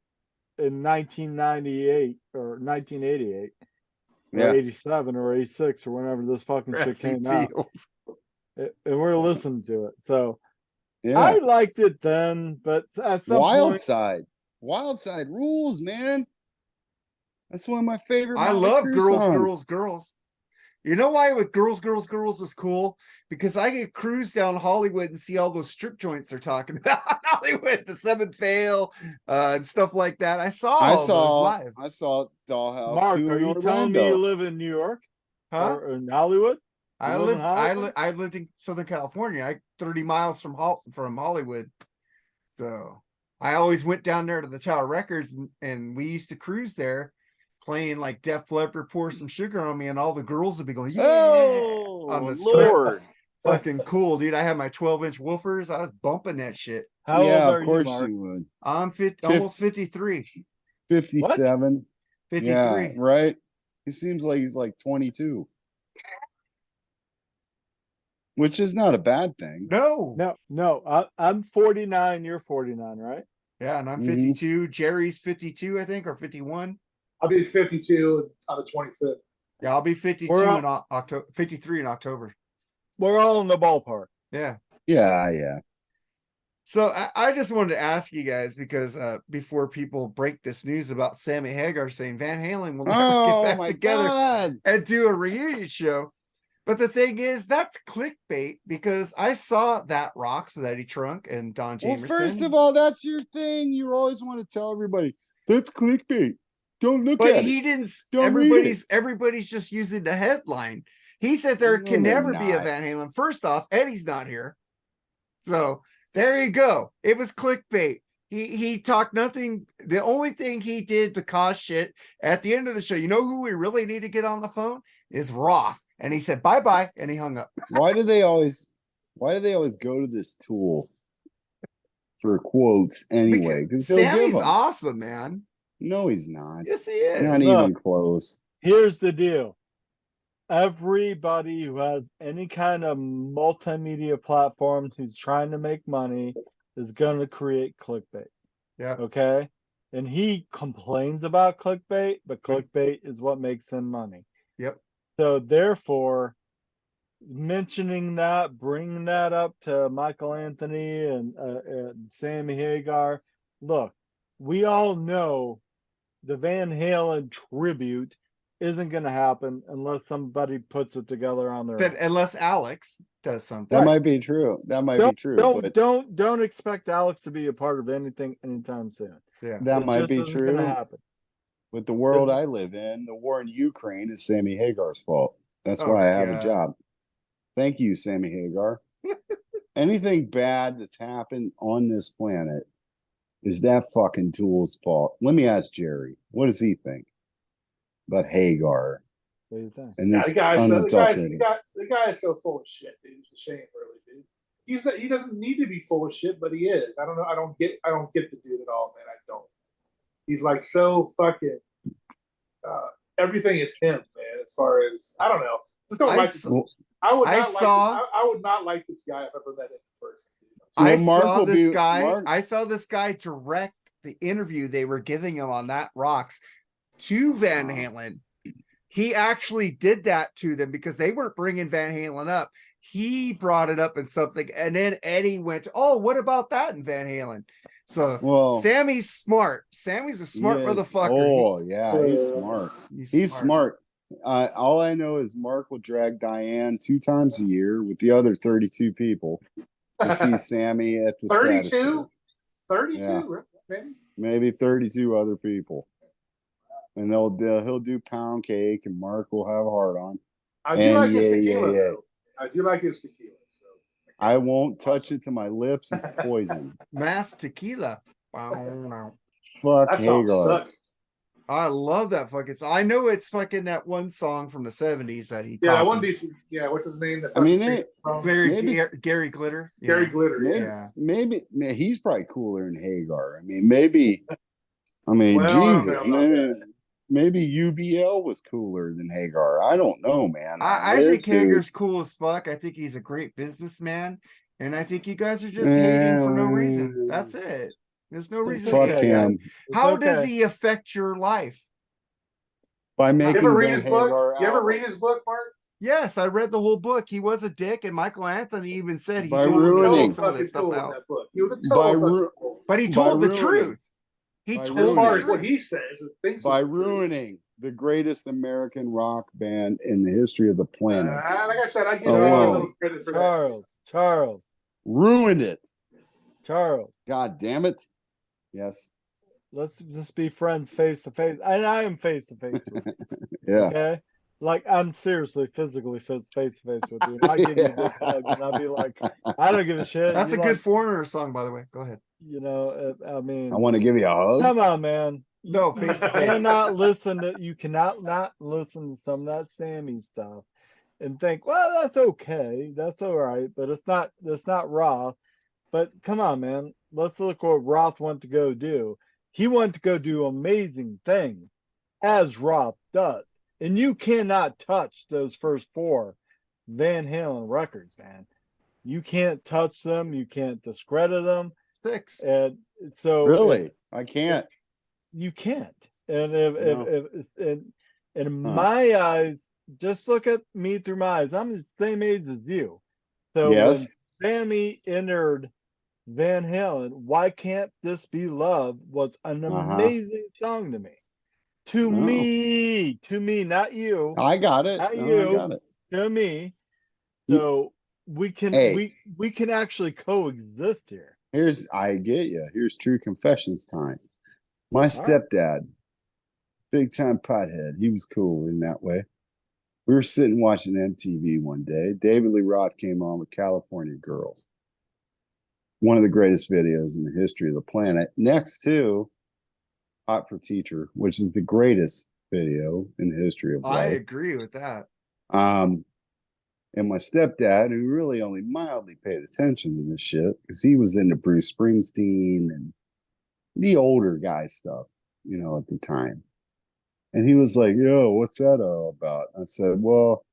[SPEAKER 4] in 1998 or 1988 or
[SPEAKER 2] Yeah.
[SPEAKER 4] 87 or 86 or whenever this fucking shit
[SPEAKER 1] Grassy
[SPEAKER 4] came out.
[SPEAKER 1] Fields.
[SPEAKER 4] And we're listening to it. So
[SPEAKER 2] Yeah.
[SPEAKER 4] I liked it then, but at some
[SPEAKER 2] Wild
[SPEAKER 4] point,
[SPEAKER 2] Side. Wild Side rules, man. That's one of my favorite
[SPEAKER 1] I
[SPEAKER 2] Motley
[SPEAKER 1] love
[SPEAKER 2] Crue
[SPEAKER 1] Girls,
[SPEAKER 2] songs.
[SPEAKER 1] Girls. You know why with girls is cool? Because I could cruise down Hollywood and see all those strip joints they're talking about. Hollywood, the Seventh Veil, and stuff like that. I saw all those live.
[SPEAKER 2] I saw Dollhouse
[SPEAKER 4] Mark,
[SPEAKER 2] 2
[SPEAKER 4] are
[SPEAKER 2] in
[SPEAKER 4] you telling me you
[SPEAKER 2] Orlando.
[SPEAKER 4] live in New York
[SPEAKER 1] Huh?
[SPEAKER 4] or in Hollywood?
[SPEAKER 1] I
[SPEAKER 4] live in
[SPEAKER 1] lived
[SPEAKER 4] Hollywood?
[SPEAKER 1] I lived in Southern California. 30 miles from Hollywood. So I always went down there to the Tower Records and we used to cruise there playing like Def Leppard, Pour Some Sugar on Me, and all the girls would be going, yeah, on
[SPEAKER 2] Oh
[SPEAKER 1] the strip.
[SPEAKER 2] Lord!
[SPEAKER 1] Fucking cool, dude. I had my 12-inch woofers. I was bumping that shit.
[SPEAKER 4] How
[SPEAKER 2] Yeah,
[SPEAKER 4] old
[SPEAKER 2] of
[SPEAKER 4] are you,
[SPEAKER 2] course
[SPEAKER 4] Mark?
[SPEAKER 2] you would.
[SPEAKER 1] I'm almost 53.
[SPEAKER 2] 57.
[SPEAKER 1] 53.
[SPEAKER 2] Yeah, right. He seems like he's like 22, which is not a bad thing.
[SPEAKER 1] No.
[SPEAKER 4] No. I'm 49. You're 49, right?
[SPEAKER 1] Yeah, and I'm
[SPEAKER 2] Mhm.
[SPEAKER 1] 52. Jerry's 52, I think, or 51.
[SPEAKER 3] I'll be 52 on the 25th.
[SPEAKER 1] Yeah, I'll be 52
[SPEAKER 4] We're
[SPEAKER 1] in October, 53 in October.
[SPEAKER 4] We're all in the ballpark.
[SPEAKER 1] Yeah.
[SPEAKER 2] Yeah.
[SPEAKER 1] So I just wanted to ask you guys because before people break this news about Sammy Hagar saying Van Halen will never get
[SPEAKER 2] Oh
[SPEAKER 1] back
[SPEAKER 2] my
[SPEAKER 1] together
[SPEAKER 2] God!
[SPEAKER 1] and do a reunion show. But the thing is, that's clickbait because I saw that Rocks that he trunk and Don
[SPEAKER 2] Well,
[SPEAKER 1] Jamerson.
[SPEAKER 2] first of all, that's your thing. You always want to tell everybody that's clickbait. Don't look
[SPEAKER 1] but
[SPEAKER 2] at
[SPEAKER 1] he
[SPEAKER 2] it.
[SPEAKER 1] didn't.
[SPEAKER 2] Don't read it.
[SPEAKER 1] Everybody's just using the headline. He said there
[SPEAKER 2] No,
[SPEAKER 1] can
[SPEAKER 2] they're
[SPEAKER 1] never be a
[SPEAKER 2] not.
[SPEAKER 1] Van Halen. First off, Eddie's not here, so there you go. It was clickbait. He talked nothing. The only thing he did to cause shit at the end of the show. You know who we really need to get on the phone is Roth, and he said bye bye, and he hung up.
[SPEAKER 2] Why do they always go to this tool for quotes anyway? Because he'll give
[SPEAKER 1] Sammy's
[SPEAKER 2] them.
[SPEAKER 1] awesome, man.
[SPEAKER 2] No, he's not.
[SPEAKER 1] Yes, he is.
[SPEAKER 2] Not
[SPEAKER 4] Look.
[SPEAKER 2] even close.
[SPEAKER 4] Here's the deal. Everybody who has any kind of multimedia platform who's trying to make money is going to create clickbait.
[SPEAKER 1] Yeah.
[SPEAKER 4] Okay. And he complains about clickbait, but clickbait is what makes him money.
[SPEAKER 1] Yep.
[SPEAKER 4] So therefore, mentioning that, bringing that up to Michael Anthony and Sammy Hagar. Look, we all know the Van Halen tribute isn't going to happen unless somebody puts it together on their own.
[SPEAKER 1] Unless Alex does something.
[SPEAKER 2] That might be true. That might be true. but
[SPEAKER 4] Don't expect Alex to be a part of anything anytime soon.
[SPEAKER 1] Yeah.
[SPEAKER 2] that
[SPEAKER 4] It
[SPEAKER 2] might
[SPEAKER 4] just
[SPEAKER 2] be
[SPEAKER 4] isn't gonna
[SPEAKER 2] true.
[SPEAKER 4] happen.
[SPEAKER 2] With the world I live in, the war in Ukraine is Sammy Hagar's fault. That's
[SPEAKER 1] Oh,
[SPEAKER 2] why I have a
[SPEAKER 1] God.
[SPEAKER 2] job. Thank you, Sammy Hagar. Anything bad that's happened on this planet is that fucking tool's fault. Let me ask Jerry. What does he think about Hagar
[SPEAKER 4] What do you think?
[SPEAKER 2] and
[SPEAKER 3] Yeah,
[SPEAKER 2] this
[SPEAKER 3] the guy
[SPEAKER 2] unadulterated?
[SPEAKER 3] is so full of shit, dude. It's a shame, really, dude. He doesn't need to be full of shit, but he is. I don't know. I don't get the dude at all, man. I don't. He's like so fucking. Everything is him, man. As far as I don't know. Just don't like. I would not like this guy if I ever met him in person.
[SPEAKER 1] I
[SPEAKER 2] Mark
[SPEAKER 1] saw
[SPEAKER 2] will
[SPEAKER 1] this
[SPEAKER 2] be-
[SPEAKER 1] guy.
[SPEAKER 2] Mark-
[SPEAKER 1] I saw this guy direct the interview they were giving him on that Rocks to Van Halen. He actually did that to them because they weren't bringing Van Halen up. He brought it up in something, and then Eddie went, "Oh, what about that in Van Halen?" So
[SPEAKER 2] Well,
[SPEAKER 1] Sammy's smart. Sammy's a smart
[SPEAKER 2] he is.
[SPEAKER 1] motherfucker.
[SPEAKER 2] Oh yeah, he's smart. He's smart. All I know is Mark will drag Diane 2 times a year with the other 32 people to see Sammy at the
[SPEAKER 3] 32? 32,
[SPEAKER 2] Yeah.
[SPEAKER 3] maybe.
[SPEAKER 2] Maybe 32 other people, and he'll do pound cake, and Mark will have a heart on.
[SPEAKER 3] I do
[SPEAKER 2] And
[SPEAKER 3] like his
[SPEAKER 2] yeah,
[SPEAKER 3] tequila,
[SPEAKER 2] yeah, yeah.
[SPEAKER 3] though. I do like his tequila. So
[SPEAKER 2] I won't touch it to my lips. It's poison.
[SPEAKER 1] Mass tequila. Wow.
[SPEAKER 2] Fuck
[SPEAKER 3] that song
[SPEAKER 2] Hagar.
[SPEAKER 3] sucks.
[SPEAKER 1] I love that fucking song. I know it's fucking that one song from the 70s that he
[SPEAKER 3] Yeah, that one.
[SPEAKER 1] copied.
[SPEAKER 3] What's his name?
[SPEAKER 2] I mean,
[SPEAKER 1] Gary Glitter.
[SPEAKER 3] Gary
[SPEAKER 1] Yeah.
[SPEAKER 3] Glitter.
[SPEAKER 2] Maybe,
[SPEAKER 1] Yeah.
[SPEAKER 2] maybe man, he's probably cooler than Hagar. I mean, maybe. I mean,
[SPEAKER 3] Well, I don't
[SPEAKER 2] Jesus,
[SPEAKER 3] know about
[SPEAKER 2] man. Maybe UBL was cooler than Hagar. I don't know, man.
[SPEAKER 1] I
[SPEAKER 2] This
[SPEAKER 1] think Hager's
[SPEAKER 2] dude-
[SPEAKER 1] cool as fuck. I think he's a great businessman. And I think you guys are just hating for no reason. That's it. There's no reason. to
[SPEAKER 2] Fuck
[SPEAKER 1] hate that guy.
[SPEAKER 2] him.
[SPEAKER 1] How
[SPEAKER 4] okay.
[SPEAKER 1] does he affect your life?
[SPEAKER 2] By
[SPEAKER 3] You
[SPEAKER 2] making
[SPEAKER 3] ever read
[SPEAKER 2] Van
[SPEAKER 3] his book?
[SPEAKER 2] Hagar
[SPEAKER 3] You ever read
[SPEAKER 2] albums.
[SPEAKER 3] his book, Mark?
[SPEAKER 1] Yes, I read the whole book. He was a dick, and Michael Anthony even said he
[SPEAKER 2] By
[SPEAKER 1] told him to
[SPEAKER 2] ruining-
[SPEAKER 1] take some of this stuff
[SPEAKER 3] Cool in
[SPEAKER 1] out.
[SPEAKER 3] that book. He was a
[SPEAKER 2] By
[SPEAKER 3] total
[SPEAKER 2] ru-
[SPEAKER 3] fucking fool.
[SPEAKER 1] But he
[SPEAKER 2] By
[SPEAKER 1] told the
[SPEAKER 2] ruining-
[SPEAKER 1] truth. He
[SPEAKER 2] by
[SPEAKER 1] told
[SPEAKER 3] As
[SPEAKER 1] the
[SPEAKER 3] far as
[SPEAKER 1] truth.
[SPEAKER 3] what he says, is things
[SPEAKER 2] By
[SPEAKER 3] is true.
[SPEAKER 2] ruining the greatest American rock band in the history of the planet.
[SPEAKER 3] Like I said, I give
[SPEAKER 2] Alone.
[SPEAKER 3] a little credit for that.
[SPEAKER 4] Charles,
[SPEAKER 2] Ruined it.
[SPEAKER 4] Charles.
[SPEAKER 2] God damn it. Yes.
[SPEAKER 4] Let's just be friends face to face. And I am face to face with you.
[SPEAKER 2] Yeah.
[SPEAKER 4] Okay. Like I'm seriously physically face to face with you. And I give you a big hug and I'll be like, I don't give a shit.
[SPEAKER 1] That's
[SPEAKER 4] You
[SPEAKER 1] a good
[SPEAKER 4] like,
[SPEAKER 1] Foreigner song, by the way. Go ahead.
[SPEAKER 4] you know, I mean,
[SPEAKER 2] I want to give you a hug.
[SPEAKER 4] come on, man.
[SPEAKER 1] No,
[SPEAKER 4] You
[SPEAKER 1] face to face.
[SPEAKER 4] cannot listen to you cannot not listen to some of that Sammy stuff and think, well, that's okay. That's all right, but it's not Roth. But come on, man. Let's look what Roth went to go do. He went to go do amazing things as Roth does. And you cannot touch those first 4 Van Halen records, man. You can't touch them. You can't discredit them.
[SPEAKER 1] 6.
[SPEAKER 4] And so
[SPEAKER 2] Really? I can't.
[SPEAKER 4] you can't. And
[SPEAKER 2] No.
[SPEAKER 4] if in my eyes, just look at me through my eyes. I'm the same age as you. So
[SPEAKER 2] Yes.
[SPEAKER 4] when Sammy entered Van Halen, Why Can't This Be Love was an amazing song to me. To me, not you.
[SPEAKER 2] I got it.
[SPEAKER 4] Not
[SPEAKER 2] No,
[SPEAKER 4] you.
[SPEAKER 2] I got it.
[SPEAKER 4] To me. So we can
[SPEAKER 2] Hey.
[SPEAKER 4] we can actually coexist here.
[SPEAKER 2] I get you. Here's true confessions time. My stepdad, big time pothead. He was cool in that way. We were sitting watching MTV one day. David Lee Roth came on with California Girls. One of the greatest videos in the history of the planet, next to Hot for Teacher, which is the greatest video in the history of life.
[SPEAKER 1] I agree with that.
[SPEAKER 2] And my stepdad, who really only mildly paid attention to this shit, because he was into Bruce Springsteen and the older guy stuff, you know, at the time. And he was like, yo, what's that all about? I said, well,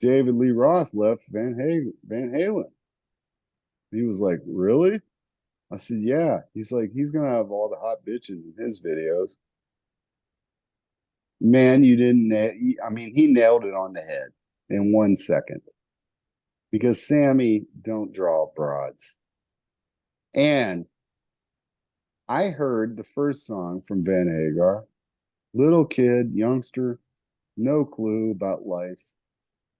[SPEAKER 2] David Lee Roth left Van Halen. He was like, really? I said, yeah. He's like, he's going to have all the hot bitches in his videos. Man, you didn't, I mean, he nailed it on the head in 1 second. Because Sammy don't draw broads. And I heard the first song from Van Hagar. Little kid, youngster, no clue about life.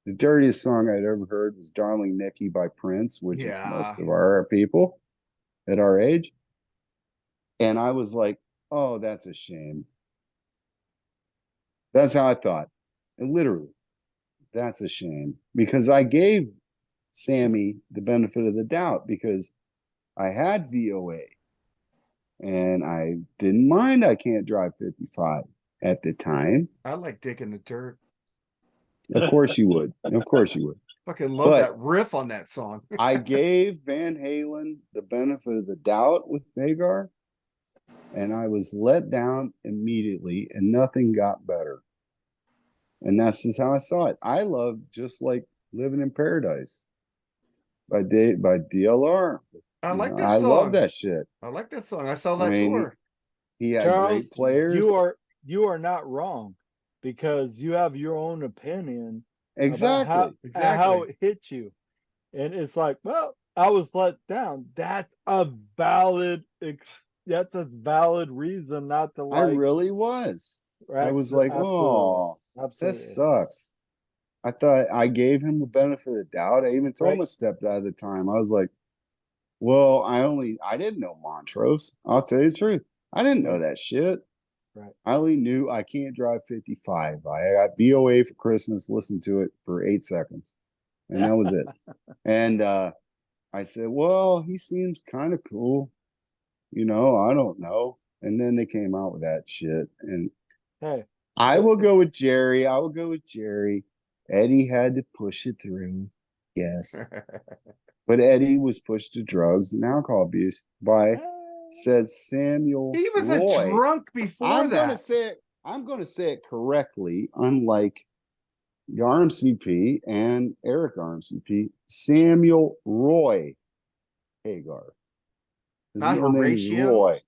[SPEAKER 2] The dirtiest song I'd ever heard was Darling Nikki by Prince, which is most of our people at our age. And I was like, oh, that's a shame. That's how I thought. And literally, that's a shame. Because I gave Sammy the benefit of the doubt because I had VOA. And I didn't mind I Can't Drive 55 at the time.
[SPEAKER 1] I like Dick in the Dirt.
[SPEAKER 2] Of course you would. Of course you would.
[SPEAKER 1] Fucking love that riff on that song.
[SPEAKER 2] I gave Van Halen the benefit of the doubt with Hagar, and I was let down immediately, and nothing got better. And that's just how I saw it. I loved Just Like Living in Paradise by DLR.
[SPEAKER 1] I like that
[SPEAKER 2] I
[SPEAKER 1] song.
[SPEAKER 2] love that shit.
[SPEAKER 1] I like that song. I saw that tour.
[SPEAKER 2] He had
[SPEAKER 4] Charles,
[SPEAKER 2] great players.
[SPEAKER 4] You are not wrong because you have your own opinion
[SPEAKER 2] Exactly.
[SPEAKER 4] about how it hit you. And it's like, well, I was let down. That's a valid reason not to like.
[SPEAKER 2] I really was.
[SPEAKER 4] Right?
[SPEAKER 2] I was like, oh, this sucks. I thought I gave him the benefit of the doubt. I even told my stepdad at the time. I was like, well, I didn't know Montrose. I'll tell you the truth. I didn't know that shit.
[SPEAKER 4] Right.
[SPEAKER 2] I only knew I Can't Drive 55. I got BOA for Christmas, listened to it for 8 seconds. And that was it. And I said, well, he seems kind of cool. You know, I don't know. And then they came out with that shit. And I will go with Jerry. Eddie had to push it through. Yes. But Eddie was pushed to drugs and alcohol abuse by said Samuel
[SPEAKER 1] He was
[SPEAKER 2] Roy.
[SPEAKER 1] a drunk before that.
[SPEAKER 2] I'm going to say it correctly, unlike RMCP and Eric RMCP. Samuel Roy Hagar. His
[SPEAKER 1] not
[SPEAKER 2] real name is
[SPEAKER 1] Horatio?
[SPEAKER 2] Roy.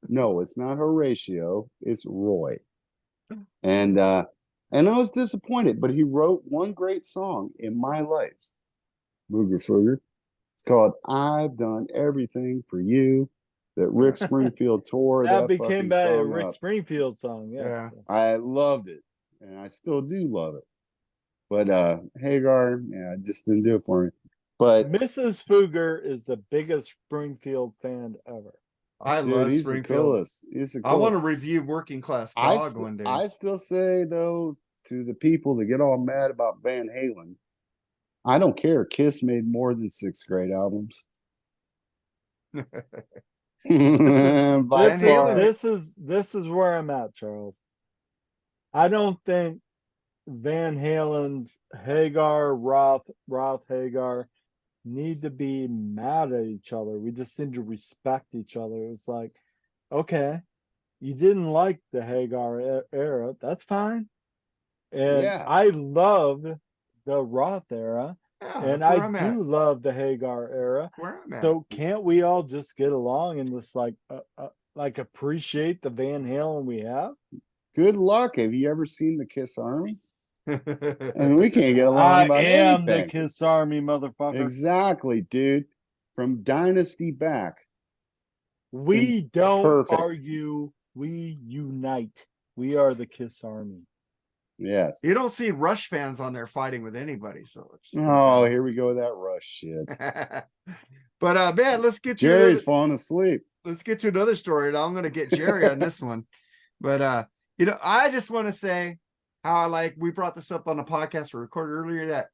[SPEAKER 2] No, it's not Horatio. It's Roy. And I was disappointed, but he wrote one great song in my life. Mooger Fooger. It's called I've Done Everything for You. that Rick Springfield tore
[SPEAKER 4] That
[SPEAKER 2] that
[SPEAKER 4] became
[SPEAKER 2] fucking
[SPEAKER 4] by a
[SPEAKER 2] song
[SPEAKER 4] Rick
[SPEAKER 2] up.
[SPEAKER 4] Springfield song. Yeah.
[SPEAKER 1] Yeah.
[SPEAKER 2] I loved it, and I still do love it. But Hagar, yeah, it just didn't do it for me. But
[SPEAKER 4] Mrs. Fooger is the biggest Springfield fan ever.
[SPEAKER 1] I
[SPEAKER 2] dude,
[SPEAKER 1] love
[SPEAKER 2] he's the
[SPEAKER 1] Springfield.
[SPEAKER 2] coolest. He's the
[SPEAKER 1] I want to
[SPEAKER 2] coolest.
[SPEAKER 1] review Working Class Dog one day.
[SPEAKER 2] I still say though to the people that get all mad about Van Halen, I don't care. Kiss made more than 6 great albums. By
[SPEAKER 1] Van Halen-
[SPEAKER 2] far.
[SPEAKER 4] This is where I'm at, Charles. I don't think Van Halen's Hagar, Roth, Hagar need to be mad at each other. We just need to respect each other. It's like, okay, you didn't like the Hagar era. That's fine. And
[SPEAKER 2] Yeah.
[SPEAKER 4] I loved the Roth era.
[SPEAKER 1] Yeah,
[SPEAKER 4] And
[SPEAKER 1] that's where
[SPEAKER 4] I
[SPEAKER 1] I'm
[SPEAKER 4] do
[SPEAKER 1] at.
[SPEAKER 4] love the Hagar era.
[SPEAKER 1] Where I'm at.
[SPEAKER 4] So can't we all just get along and just like appreciate the Van Halen we have?
[SPEAKER 2] Good luck. Have you ever seen the Kiss Army? And we can't get along
[SPEAKER 4] I
[SPEAKER 2] about
[SPEAKER 4] am the
[SPEAKER 2] anything.
[SPEAKER 4] Kiss Army, motherfucker.
[SPEAKER 2] Exactly, dude. From Dynasty back.
[SPEAKER 4] We don't
[SPEAKER 2] Perfect.
[SPEAKER 4] argue. We unite. We are the Kiss Army.
[SPEAKER 2] Yes.
[SPEAKER 1] You don't see Rush fans on there fighting with anybody, so it's
[SPEAKER 2] Oh, here we go with that Rush shit.
[SPEAKER 1] But man, let's get to
[SPEAKER 2] Jerry's falling asleep.
[SPEAKER 1] let's get to another story. And I'm gonna get Jerry on this one. But you know, I just want to say how we brought this up on the podcast we recorded earlier, that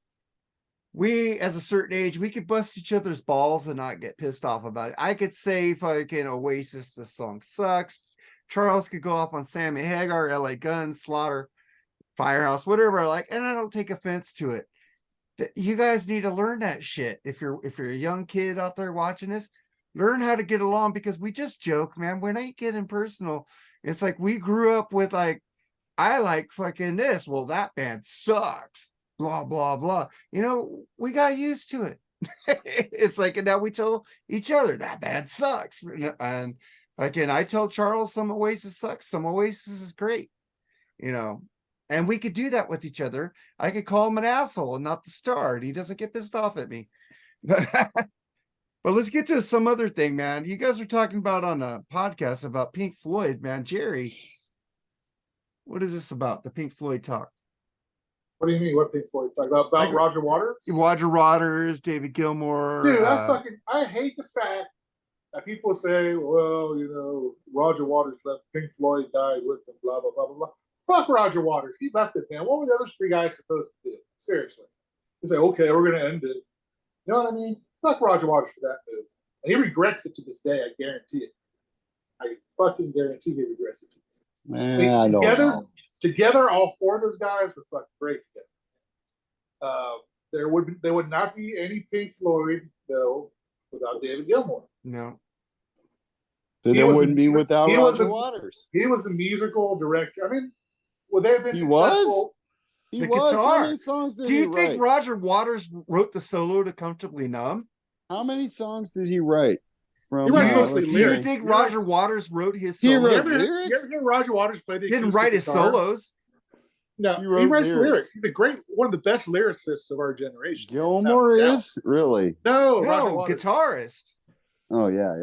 [SPEAKER 1] we, as a certain age, we could bust each other's balls and not get pissed off about it. I could say fucking Oasis, this song sucks. Charles could go off on Sammy Hagar, LA Guns, Slaughter, Firehouse, whatever, and I don't take offense to it. You guys need to learn that shit. If you're a young kid out there watching this, learn how to get along, because we just joke, man. When I get in personal, it's like we grew up with I like fucking this. Well, that band sucks. Blah blah blah. You know, we got used to it. It's like, and now we tell each other that band sucks. And again, I tell Charles some Oasis sucks, some Oasis is great. You know, and we could do that with each other. I could call him an asshole and not the star, and he doesn't get pissed off at me. But let's get to some other thing, man. You guys were talking about on a podcast about Pink Floyd, man. Jerry, what is this about? The Pink Floyd talk.
[SPEAKER 3] What do you mean? What Pink Floyd talk about? About Roger Waters?
[SPEAKER 1] Roger Waters, David Gilmour.
[SPEAKER 3] Dude, I hate the fact that people say, well, you know, Roger Waters left, Pink Floyd died with him, blah, blah, blah, blah, blah. Fuck Roger Waters. He left it, man. What were the other 3 guys supposed to do? Seriously. They say, okay, we're going to end it. You know what I mean? Fuck Roger Waters for that move. And he regrets it to this day. I guarantee it. I fucking guarantee he regrets it to this day.
[SPEAKER 2] Man, I don't know.
[SPEAKER 3] Together, all 4 of those guys were fucking great together. There would not be any Pink Floyd though without David Gilmour.
[SPEAKER 1] No.
[SPEAKER 2] There wouldn't be without Roger Waters.
[SPEAKER 3] He was the musical director. I mean, would they have been successful?
[SPEAKER 2] Was? He
[SPEAKER 1] The
[SPEAKER 2] was.
[SPEAKER 1] guitar.
[SPEAKER 2] How many songs did
[SPEAKER 1] Do
[SPEAKER 2] he
[SPEAKER 1] you think
[SPEAKER 2] write?
[SPEAKER 1] Roger Waters wrote the solo to Comfortably Numb?
[SPEAKER 2] How many songs did he write? From
[SPEAKER 3] He writes mostly
[SPEAKER 2] let's
[SPEAKER 1] Do
[SPEAKER 2] see.
[SPEAKER 1] you
[SPEAKER 3] lyrics.
[SPEAKER 1] think
[SPEAKER 3] He
[SPEAKER 1] Roger
[SPEAKER 3] writes-
[SPEAKER 1] Waters wrote his
[SPEAKER 2] He
[SPEAKER 1] solos?
[SPEAKER 2] wrote
[SPEAKER 3] You ever
[SPEAKER 2] lyrics?
[SPEAKER 3] hear Roger Waters play the
[SPEAKER 1] Didn't
[SPEAKER 3] acoustic
[SPEAKER 1] write his
[SPEAKER 3] guitar?
[SPEAKER 1] solos.
[SPEAKER 3] No,
[SPEAKER 2] He
[SPEAKER 3] he
[SPEAKER 2] wrote
[SPEAKER 3] writes
[SPEAKER 2] lyrics.
[SPEAKER 3] lyrics. He's one of the best lyricists of our generation.
[SPEAKER 2] Gilmore
[SPEAKER 3] No doubt.
[SPEAKER 2] is really.
[SPEAKER 3] No, Roger
[SPEAKER 1] No,
[SPEAKER 3] Waters.
[SPEAKER 1] guitarist.
[SPEAKER 2] Oh yeah.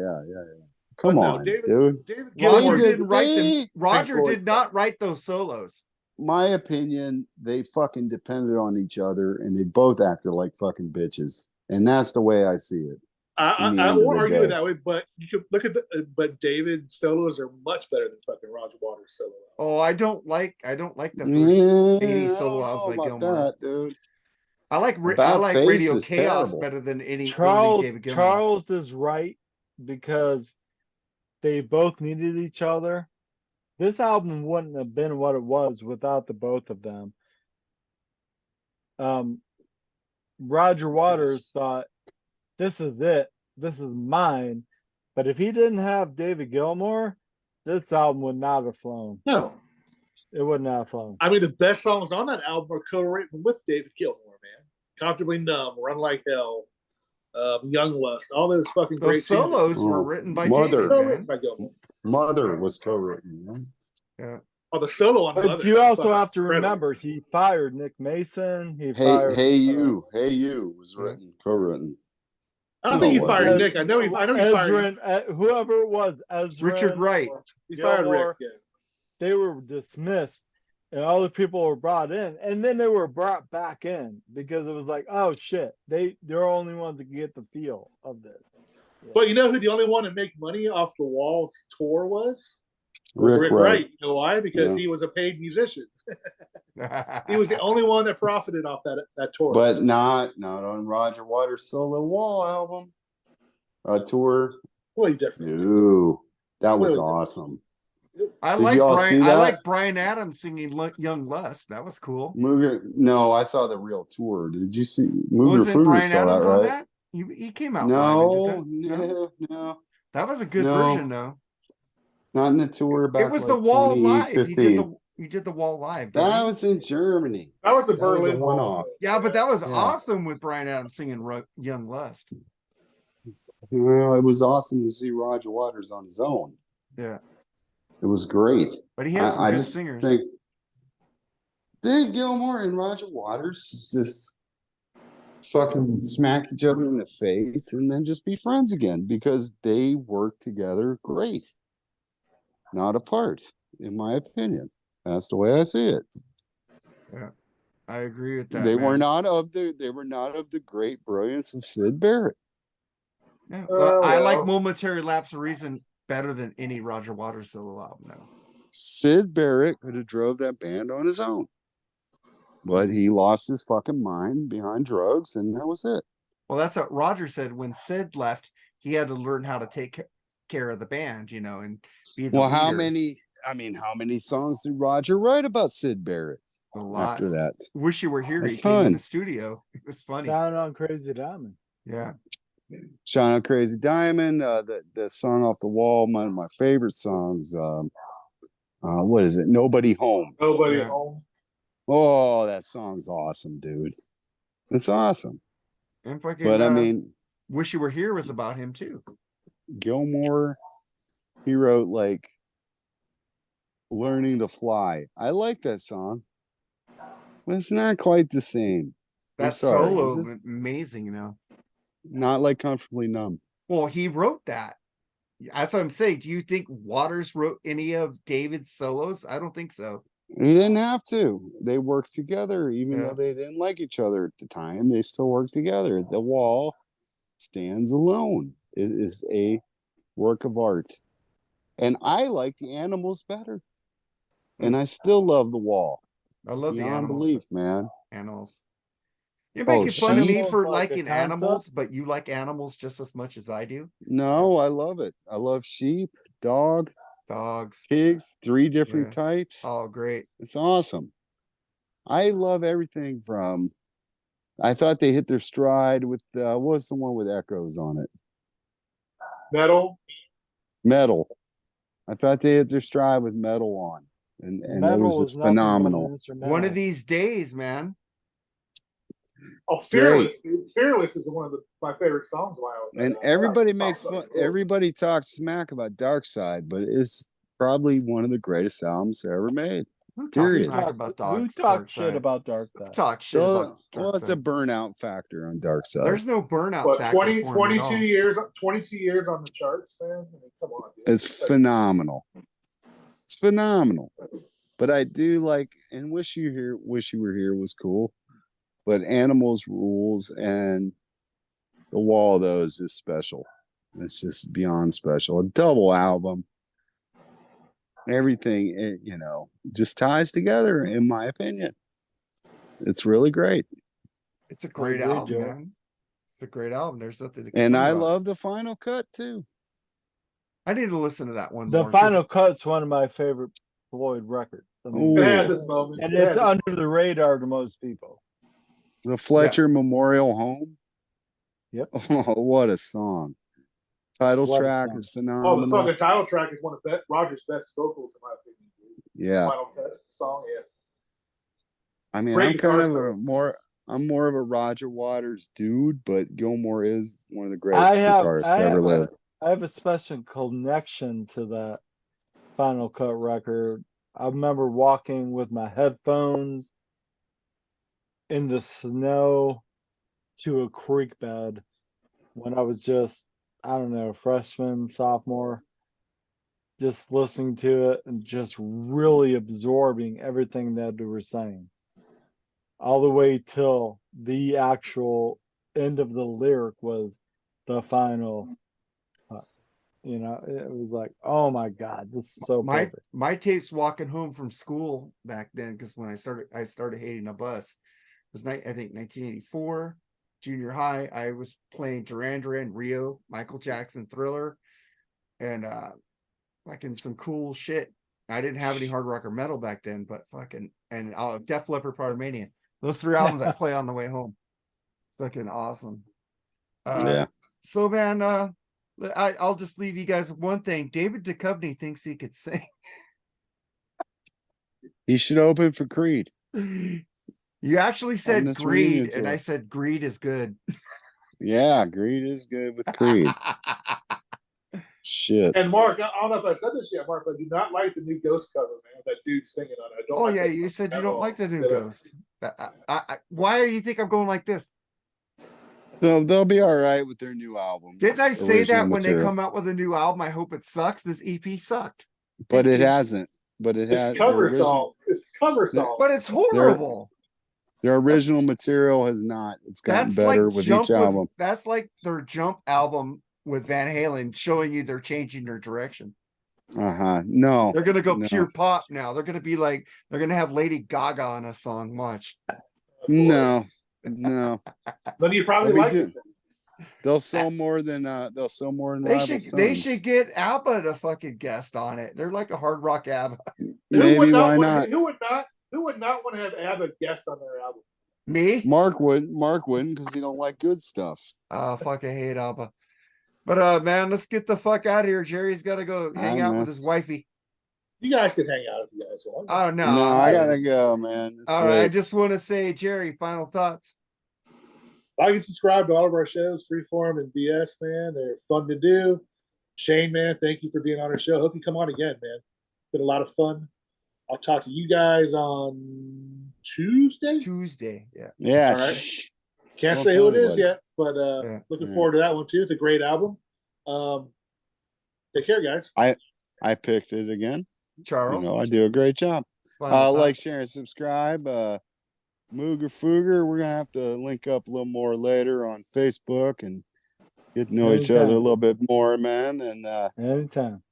[SPEAKER 2] Come
[SPEAKER 3] But no,
[SPEAKER 2] on,
[SPEAKER 3] David
[SPEAKER 2] dude.
[SPEAKER 3] Gilmour
[SPEAKER 1] Roger
[SPEAKER 2] did-
[SPEAKER 1] didn't write them.
[SPEAKER 2] they-
[SPEAKER 1] Roger
[SPEAKER 3] Pink Floyd
[SPEAKER 1] did not write those solos.
[SPEAKER 2] My opinion, they fucking depended on each other, and they both acted like fucking bitches, and that's the way I see it.
[SPEAKER 3] I
[SPEAKER 2] in the end of
[SPEAKER 3] won't
[SPEAKER 2] the
[SPEAKER 3] argue
[SPEAKER 2] day.
[SPEAKER 3] with that way, but you could look at but David's solos are much better than fucking Roger Waters' solo.
[SPEAKER 1] Oh, I don't like the first
[SPEAKER 2] Yeah,
[SPEAKER 1] 80
[SPEAKER 2] I
[SPEAKER 1] solo
[SPEAKER 2] don't
[SPEAKER 1] albums
[SPEAKER 2] know
[SPEAKER 1] by
[SPEAKER 2] about
[SPEAKER 1] Gilmour.
[SPEAKER 2] that, dude.
[SPEAKER 1] I like
[SPEAKER 2] About Face
[SPEAKER 1] Radio
[SPEAKER 2] is
[SPEAKER 1] Chaos
[SPEAKER 2] terrible.
[SPEAKER 1] better than any early
[SPEAKER 4] Charles
[SPEAKER 1] David Gilmour.
[SPEAKER 4] Charles is right, because they both needed each other. This album wouldn't have been what it was without the both of them. Roger Waters thought, this is it. This is mine. But if he didn't have David Gilmour, this album would not have flown.
[SPEAKER 3] No,
[SPEAKER 4] It would not have flown.
[SPEAKER 3] I mean the best songs on that album are co-written with David Gilmour, man. Comfortably Numb, Run Like Hell, Young Lust, all those fucking great
[SPEAKER 1] Those solos
[SPEAKER 3] tunes.
[SPEAKER 1] were
[SPEAKER 2] Oh,
[SPEAKER 1] written by
[SPEAKER 2] Mother.
[SPEAKER 1] David,
[SPEAKER 3] Co-written
[SPEAKER 1] man.
[SPEAKER 3] by Gilmour.
[SPEAKER 2] Mother was co-written. Right?
[SPEAKER 1] Yeah.
[SPEAKER 3] Oh, the solo on
[SPEAKER 4] But
[SPEAKER 3] Mother
[SPEAKER 4] you
[SPEAKER 3] is
[SPEAKER 4] also
[SPEAKER 3] fucking
[SPEAKER 4] have to
[SPEAKER 3] incredible.
[SPEAKER 4] remember, he fired Nick Mason. He
[SPEAKER 2] Hey,
[SPEAKER 4] fired.
[SPEAKER 2] hey, you was written, co-written.
[SPEAKER 3] I don't
[SPEAKER 2] No,
[SPEAKER 3] think he
[SPEAKER 2] it
[SPEAKER 3] fired
[SPEAKER 2] wasn't.
[SPEAKER 3] Nick. I know he fired.
[SPEAKER 4] Ezrin, whoever it was, Ezrin,
[SPEAKER 1] Richard Wright.
[SPEAKER 4] or
[SPEAKER 3] He fired
[SPEAKER 4] Gilmore,
[SPEAKER 3] Rick. Yeah.
[SPEAKER 4] they were dismissed, and all the people were brought in, and then they were brought back in because it was like, oh shit, they're the only ones that can get the feel of this. Yeah.
[SPEAKER 3] But you know who the only one to make money off the Wall tour was?
[SPEAKER 2] Rick Wright.
[SPEAKER 3] You know why? Because
[SPEAKER 2] Yeah.
[SPEAKER 3] he was a paid musician. He was the only one that profited off that tour.
[SPEAKER 2] But not on Roger Waters' solo Wall album. Tour.
[SPEAKER 3] Really different.
[SPEAKER 2] No. That was
[SPEAKER 3] Really
[SPEAKER 2] awesome.
[SPEAKER 1] I
[SPEAKER 2] Did
[SPEAKER 1] like
[SPEAKER 2] you all
[SPEAKER 1] Brian.
[SPEAKER 2] see
[SPEAKER 1] I
[SPEAKER 2] that?
[SPEAKER 1] like Brian Adams singing "Young Lust." That was cool.
[SPEAKER 2] No, I saw the real tour. Did you see Mooger
[SPEAKER 1] Wasn't
[SPEAKER 2] Fooger
[SPEAKER 1] Brian
[SPEAKER 2] saw
[SPEAKER 1] Adams
[SPEAKER 2] that,
[SPEAKER 1] on
[SPEAKER 2] right?
[SPEAKER 1] that? He came out live and did that.
[SPEAKER 2] No.
[SPEAKER 1] That was a good
[SPEAKER 2] No.
[SPEAKER 1] version though.
[SPEAKER 2] Not in the tour back
[SPEAKER 1] It was
[SPEAKER 2] like
[SPEAKER 1] the Wall live.
[SPEAKER 2] 2015.
[SPEAKER 1] You did the Wall live. Didn't
[SPEAKER 2] That
[SPEAKER 1] you?
[SPEAKER 2] was in Germany.
[SPEAKER 3] That was the
[SPEAKER 2] That was a
[SPEAKER 3] Berlin Wall.
[SPEAKER 2] one-off.
[SPEAKER 1] Yeah, but that was
[SPEAKER 2] Yeah.
[SPEAKER 1] awesome with Brian Adams singing "Young Lust."
[SPEAKER 2] Well, it was awesome to see Roger Waters on his own.
[SPEAKER 1] Yeah,
[SPEAKER 2] It was great.
[SPEAKER 1] but he has some
[SPEAKER 2] I
[SPEAKER 1] good
[SPEAKER 2] just
[SPEAKER 1] singers.
[SPEAKER 2] think Dave Gilmore and Roger Waters just fucking smack each other in the face and then just be friends again because they work together great. Not apart, in my opinion. That's the way I see it.
[SPEAKER 1] Yeah, I agree with that.
[SPEAKER 2] They were
[SPEAKER 1] man.
[SPEAKER 2] not of the great brilliance of Sid Barrett.
[SPEAKER 1] Yeah. Well, I like
[SPEAKER 3] well.
[SPEAKER 1] "Momentary Lapse of Reason" better than any Roger Waters solo album now.
[SPEAKER 2] Sid Barrett could have drove that band on his own. But he lost his fucking mind behind drugs, and that was it.
[SPEAKER 1] Well, that's what Roger said when Sid left. He had to learn how to take care of the band, and be the
[SPEAKER 2] Well, how
[SPEAKER 1] leader.
[SPEAKER 2] many songs did Roger write about Sid Barrett
[SPEAKER 1] A lot.
[SPEAKER 2] after that?
[SPEAKER 1] Wish You Were Here.
[SPEAKER 2] A
[SPEAKER 1] He came in
[SPEAKER 2] ton.
[SPEAKER 1] the studio. It was funny.
[SPEAKER 4] Down on Crazy Diamond.
[SPEAKER 1] Yeah.
[SPEAKER 2] Shine on Crazy Diamond, the song off the wall, one of my favorite songs. What is it? Nobody Home.
[SPEAKER 3] Nobody
[SPEAKER 1] Yeah.
[SPEAKER 3] at home.
[SPEAKER 2] Oh, that song's awesome, dude. It's awesome.
[SPEAKER 1] And fucking,
[SPEAKER 2] But I mean,
[SPEAKER 1] Wish You Were Here was about him too.
[SPEAKER 2] Gilmore, he wrote like Learning to Fly. I like that song. But it's not quite the same. I'm
[SPEAKER 1] That
[SPEAKER 2] sorry.
[SPEAKER 1] solo
[SPEAKER 2] It's
[SPEAKER 1] was
[SPEAKER 2] just
[SPEAKER 1] amazing,
[SPEAKER 2] not like Comfortably Numb.
[SPEAKER 1] Well, he wrote that. That's what I'm saying. Do you think Waters wrote any of David's solos? I don't think so.
[SPEAKER 2] He didn't have to. They worked together, even
[SPEAKER 1] Yeah.
[SPEAKER 2] though they didn't like each other at the time. They still worked together. The Wall stands alone. It is a work of art. And I like the Animals better. And I still love the Wall.
[SPEAKER 1] I love the
[SPEAKER 2] Beyond
[SPEAKER 1] Animals.
[SPEAKER 2] belief, man.
[SPEAKER 1] Animals. You're
[SPEAKER 2] Oh,
[SPEAKER 1] making fun of me
[SPEAKER 4] Sheep?
[SPEAKER 1] for
[SPEAKER 4] Like a
[SPEAKER 1] liking
[SPEAKER 4] concept?
[SPEAKER 1] animals, but you like animals just as much as I do.
[SPEAKER 2] No, I love it. I love sheep, dog,
[SPEAKER 1] Dogs.
[SPEAKER 2] pigs, 3 different
[SPEAKER 1] Yeah.
[SPEAKER 2] types.
[SPEAKER 1] Oh, great.
[SPEAKER 2] It's awesome. I love everything from. I thought they hit their stride with what was the one with echoes on it?
[SPEAKER 3] Metal.
[SPEAKER 2] Metal. I thought they hit their stride with Metal on, and it
[SPEAKER 4] Metal
[SPEAKER 2] was
[SPEAKER 4] is
[SPEAKER 2] just
[SPEAKER 4] nothing but an
[SPEAKER 2] phenomenal.
[SPEAKER 4] instrumental.
[SPEAKER 1] One of these days, man.
[SPEAKER 3] Oh, Fearless. Dude. Fearless is one of my favorite songs.
[SPEAKER 2] And everybody makes fun. Everybody talks smack about Dark Side, but it's probably one of the greatest albums ever made.
[SPEAKER 1] Who talks
[SPEAKER 2] Period.
[SPEAKER 1] smack about
[SPEAKER 4] Who
[SPEAKER 1] dogs?
[SPEAKER 4] talked shit about Dark
[SPEAKER 1] Who
[SPEAKER 4] Side?
[SPEAKER 1] talk shit
[SPEAKER 2] So,
[SPEAKER 1] about
[SPEAKER 2] well,
[SPEAKER 1] Dark
[SPEAKER 2] it's a
[SPEAKER 1] Side?
[SPEAKER 2] burnout factor on Dark Side.
[SPEAKER 1] There's no burnout
[SPEAKER 3] But
[SPEAKER 1] factor.
[SPEAKER 3] 20,
[SPEAKER 1] for me at
[SPEAKER 3] 22
[SPEAKER 1] all.
[SPEAKER 3] years, 22 years on the charts, man. I mean, come on, dude.
[SPEAKER 2] It's phenomenal. It's phenomenal. But I do like, and Wish You Were Here was cool. But Animals Rules and The Wall, though, is just special. It's just beyond special. A double album. Everything, just ties together, in my opinion. It's really great.
[SPEAKER 1] It's a great
[SPEAKER 4] agree,
[SPEAKER 1] album,
[SPEAKER 4] Joe.
[SPEAKER 1] man. It's a great album. There's nothing to
[SPEAKER 2] And
[SPEAKER 1] complain
[SPEAKER 2] I
[SPEAKER 1] about.
[SPEAKER 2] love the final cut, too.
[SPEAKER 1] I need to listen to that one
[SPEAKER 4] The
[SPEAKER 1] more. 'cause
[SPEAKER 4] Final Cut's one of my favorite Floyd records. I mean,
[SPEAKER 2] Ooh.
[SPEAKER 3] It has its moments.
[SPEAKER 4] and
[SPEAKER 3] It
[SPEAKER 4] it's
[SPEAKER 3] has
[SPEAKER 4] under the radar to most people.
[SPEAKER 2] The Fletcher Memorial Home.
[SPEAKER 4] Yep.
[SPEAKER 2] Oh, what a song. Title
[SPEAKER 4] What a
[SPEAKER 2] track
[SPEAKER 4] song.
[SPEAKER 2] is
[SPEAKER 3] Oh,
[SPEAKER 2] phenomenal.
[SPEAKER 3] the fucking title track is one of Roger's best vocals, in my opinion. Dude.
[SPEAKER 2] Yeah.
[SPEAKER 3] Final Cut song, yeah.
[SPEAKER 2] I mean,
[SPEAKER 3] Great
[SPEAKER 2] I'm kind of
[SPEAKER 3] guitar
[SPEAKER 2] I'm more of a Roger Waters dude, but Gilmore is one of the greatest guitarists ever lived.
[SPEAKER 4] I have a special connection to that Final Cut record. I remember walking with my headphones in the snow to a creek bed when I was just, I don't know, freshman, sophomore, just listening to it and just really absorbing everything that they were saying. All the way till the actual end of the lyric was the final. It was like, oh my God, this is so
[SPEAKER 1] My
[SPEAKER 4] perfect.
[SPEAKER 1] my tapes walking home from school back then, because when I started hating a bus. It was I think 1984, junior high. I was playing Duran Duran, Rio, Michael Jackson, Thriller, and like in some cool shit. I didn't have any hard rock or metal back then, but fucking and Def Leppard, Partomania. Those 3 albums I play on the way home. It's fucking awesome.
[SPEAKER 2] Yeah.
[SPEAKER 1] So man, I'll just leave you guys with one thing. David Duchovny thinks he could sing.
[SPEAKER 2] He should open for Creed.
[SPEAKER 1] You actually
[SPEAKER 2] On
[SPEAKER 1] said
[SPEAKER 2] this reunion
[SPEAKER 1] greed, and
[SPEAKER 2] tour.
[SPEAKER 1] I said greed is good.
[SPEAKER 2] Yeah, Creed is good with Creed. Shit.
[SPEAKER 3] And Mark, I don't know if I said this yet, Mark, but I do not like the new Ghost cover, man. That dude singing on it. I don't
[SPEAKER 1] Oh
[SPEAKER 3] like
[SPEAKER 1] yeah,
[SPEAKER 3] that
[SPEAKER 1] you
[SPEAKER 3] song
[SPEAKER 1] said you
[SPEAKER 3] at
[SPEAKER 1] don't
[SPEAKER 3] all.
[SPEAKER 1] like the new
[SPEAKER 3] Yeah.
[SPEAKER 1] Ghost. Why do you think I'm going like this?
[SPEAKER 2] They'll be all right with their new album.
[SPEAKER 1] Didn't I say
[SPEAKER 2] Original
[SPEAKER 1] that when they
[SPEAKER 2] material.
[SPEAKER 1] come out with a new album? I hope it sucks. This EP sucked.
[SPEAKER 2] But
[SPEAKER 1] Thank
[SPEAKER 2] it
[SPEAKER 1] you.
[SPEAKER 2] hasn't. But it has
[SPEAKER 3] It's cover
[SPEAKER 2] their original,
[SPEAKER 3] song. It's cover song.
[SPEAKER 1] But it's horrible.
[SPEAKER 2] their original material has not. It's gotten
[SPEAKER 1] That's
[SPEAKER 2] better
[SPEAKER 1] like
[SPEAKER 2] with each album.
[SPEAKER 1] That's like their Jump album with Van Halen, showing you they're changing their direction.
[SPEAKER 2] No.
[SPEAKER 1] They're gonna go
[SPEAKER 2] no.
[SPEAKER 1] pure pop now. They're gonna be like, they're gonna have Lady Gaga on a song. Watch.
[SPEAKER 2] No.
[SPEAKER 3] Then you probably
[SPEAKER 2] They'll be
[SPEAKER 3] like
[SPEAKER 2] doing-
[SPEAKER 3] it. Then.
[SPEAKER 2] They'll sell more than
[SPEAKER 1] They
[SPEAKER 2] Rival Sons.
[SPEAKER 1] should get ABBA to fucking guest on it. They're like a hard rock ABBA.
[SPEAKER 2] Maybe why not?
[SPEAKER 3] Who would not want to have ABBA guest on their album?
[SPEAKER 1] Me?
[SPEAKER 2] Mark wouldn't because he don't like good stuff.
[SPEAKER 1] Fucking hate ABBA. But man, let's get the fuck out of here. Jerry's got to go hang out
[SPEAKER 2] know.
[SPEAKER 1] with his wifey.
[SPEAKER 3] You guys can hang out if you guys want.
[SPEAKER 1] Oh no,
[SPEAKER 2] No, I gotta go, man. It's
[SPEAKER 1] all right, I
[SPEAKER 2] late.
[SPEAKER 1] just want to say, Jerry, final thoughts.
[SPEAKER 3] Like and subscribe to all of our shows, Freeform and BS, man. They're fun to do. Shane, man, thank you for being on our show. Hope you come on again, man. Been a lot of fun. I'll talk to you guys on Tuesday.
[SPEAKER 1] Yeah.
[SPEAKER 2] Yeah.
[SPEAKER 3] All right.
[SPEAKER 2] shh.
[SPEAKER 3] Can't
[SPEAKER 2] Don't
[SPEAKER 3] say
[SPEAKER 2] tell
[SPEAKER 3] who it is
[SPEAKER 2] anybody.
[SPEAKER 3] yet, but looking forward to that one too. It's a great album. Take care, guys.
[SPEAKER 2] I picked it again.
[SPEAKER 1] Charles.
[SPEAKER 2] I do a great job.
[SPEAKER 1] Final
[SPEAKER 2] Like,
[SPEAKER 1] thoughts?
[SPEAKER 2] share, and subscribe. Mooger Fooger. We're gonna have to link up a little more later on Facebook and get to know each other a
[SPEAKER 4] Anytime.
[SPEAKER 2] little bit more, man. And
[SPEAKER 4] Anytime.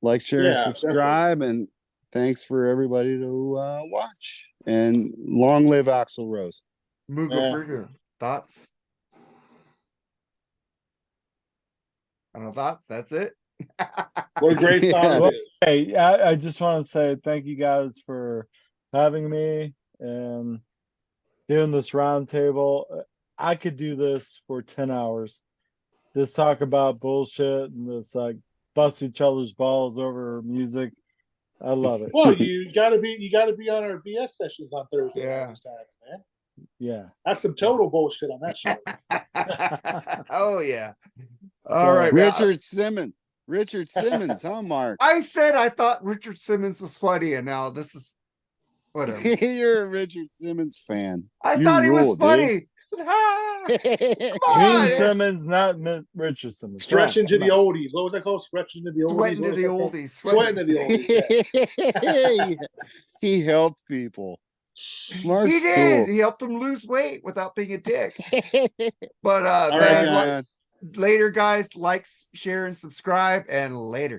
[SPEAKER 2] like, share, and
[SPEAKER 3] Yeah,
[SPEAKER 2] subscribe. And thanks for everybody to watch. And long live Axl Rose.
[SPEAKER 1] Mooger
[SPEAKER 3] Yeah.
[SPEAKER 1] Fooger. Thoughts? Final thoughts? That's it.
[SPEAKER 3] What a great song
[SPEAKER 2] Yeah.
[SPEAKER 3] it is.
[SPEAKER 4] Hey, I just want to say thank you guys for having me and doing this roundtable. I could do this for 10 hours. Just talk about bullshit and this like bust each other's balls over music. I love it.
[SPEAKER 3] Well, you gotta be on our BS sessions on Thursday
[SPEAKER 1] Yeah.
[SPEAKER 3] night times, man.
[SPEAKER 4] Yeah.
[SPEAKER 3] That's some total bullshit on that show.
[SPEAKER 1] Oh yeah. All right, man.
[SPEAKER 2] Richard Simmons, huh, Mark?
[SPEAKER 1] I said I thought Richard Simmons was funny, and now this is whatever.
[SPEAKER 2] You're a Richard Simmons fan.
[SPEAKER 1] I
[SPEAKER 2] You
[SPEAKER 1] thought he was
[SPEAKER 2] rule, dude.
[SPEAKER 1] funny. Ah, come
[SPEAKER 4] Gene
[SPEAKER 1] on.
[SPEAKER 4] Simmons, not Richard Simmons.
[SPEAKER 3] Stretch into
[SPEAKER 4] Come
[SPEAKER 3] the
[SPEAKER 4] on.
[SPEAKER 3] oldies. What was that called? Stretch into the oldies.
[SPEAKER 1] Sweating to
[SPEAKER 3] What was
[SPEAKER 1] the
[SPEAKER 3] that called?
[SPEAKER 1] oldies.
[SPEAKER 3] Sweating to the oldies. Yeah.
[SPEAKER 2] he helped people. Mark's
[SPEAKER 1] He did.
[SPEAKER 2] cool.
[SPEAKER 1] He helped him lose weight without being a dick. But
[SPEAKER 3] All right,
[SPEAKER 1] man,
[SPEAKER 3] guys.
[SPEAKER 1] later, guys. Like, share, and subscribe, and later.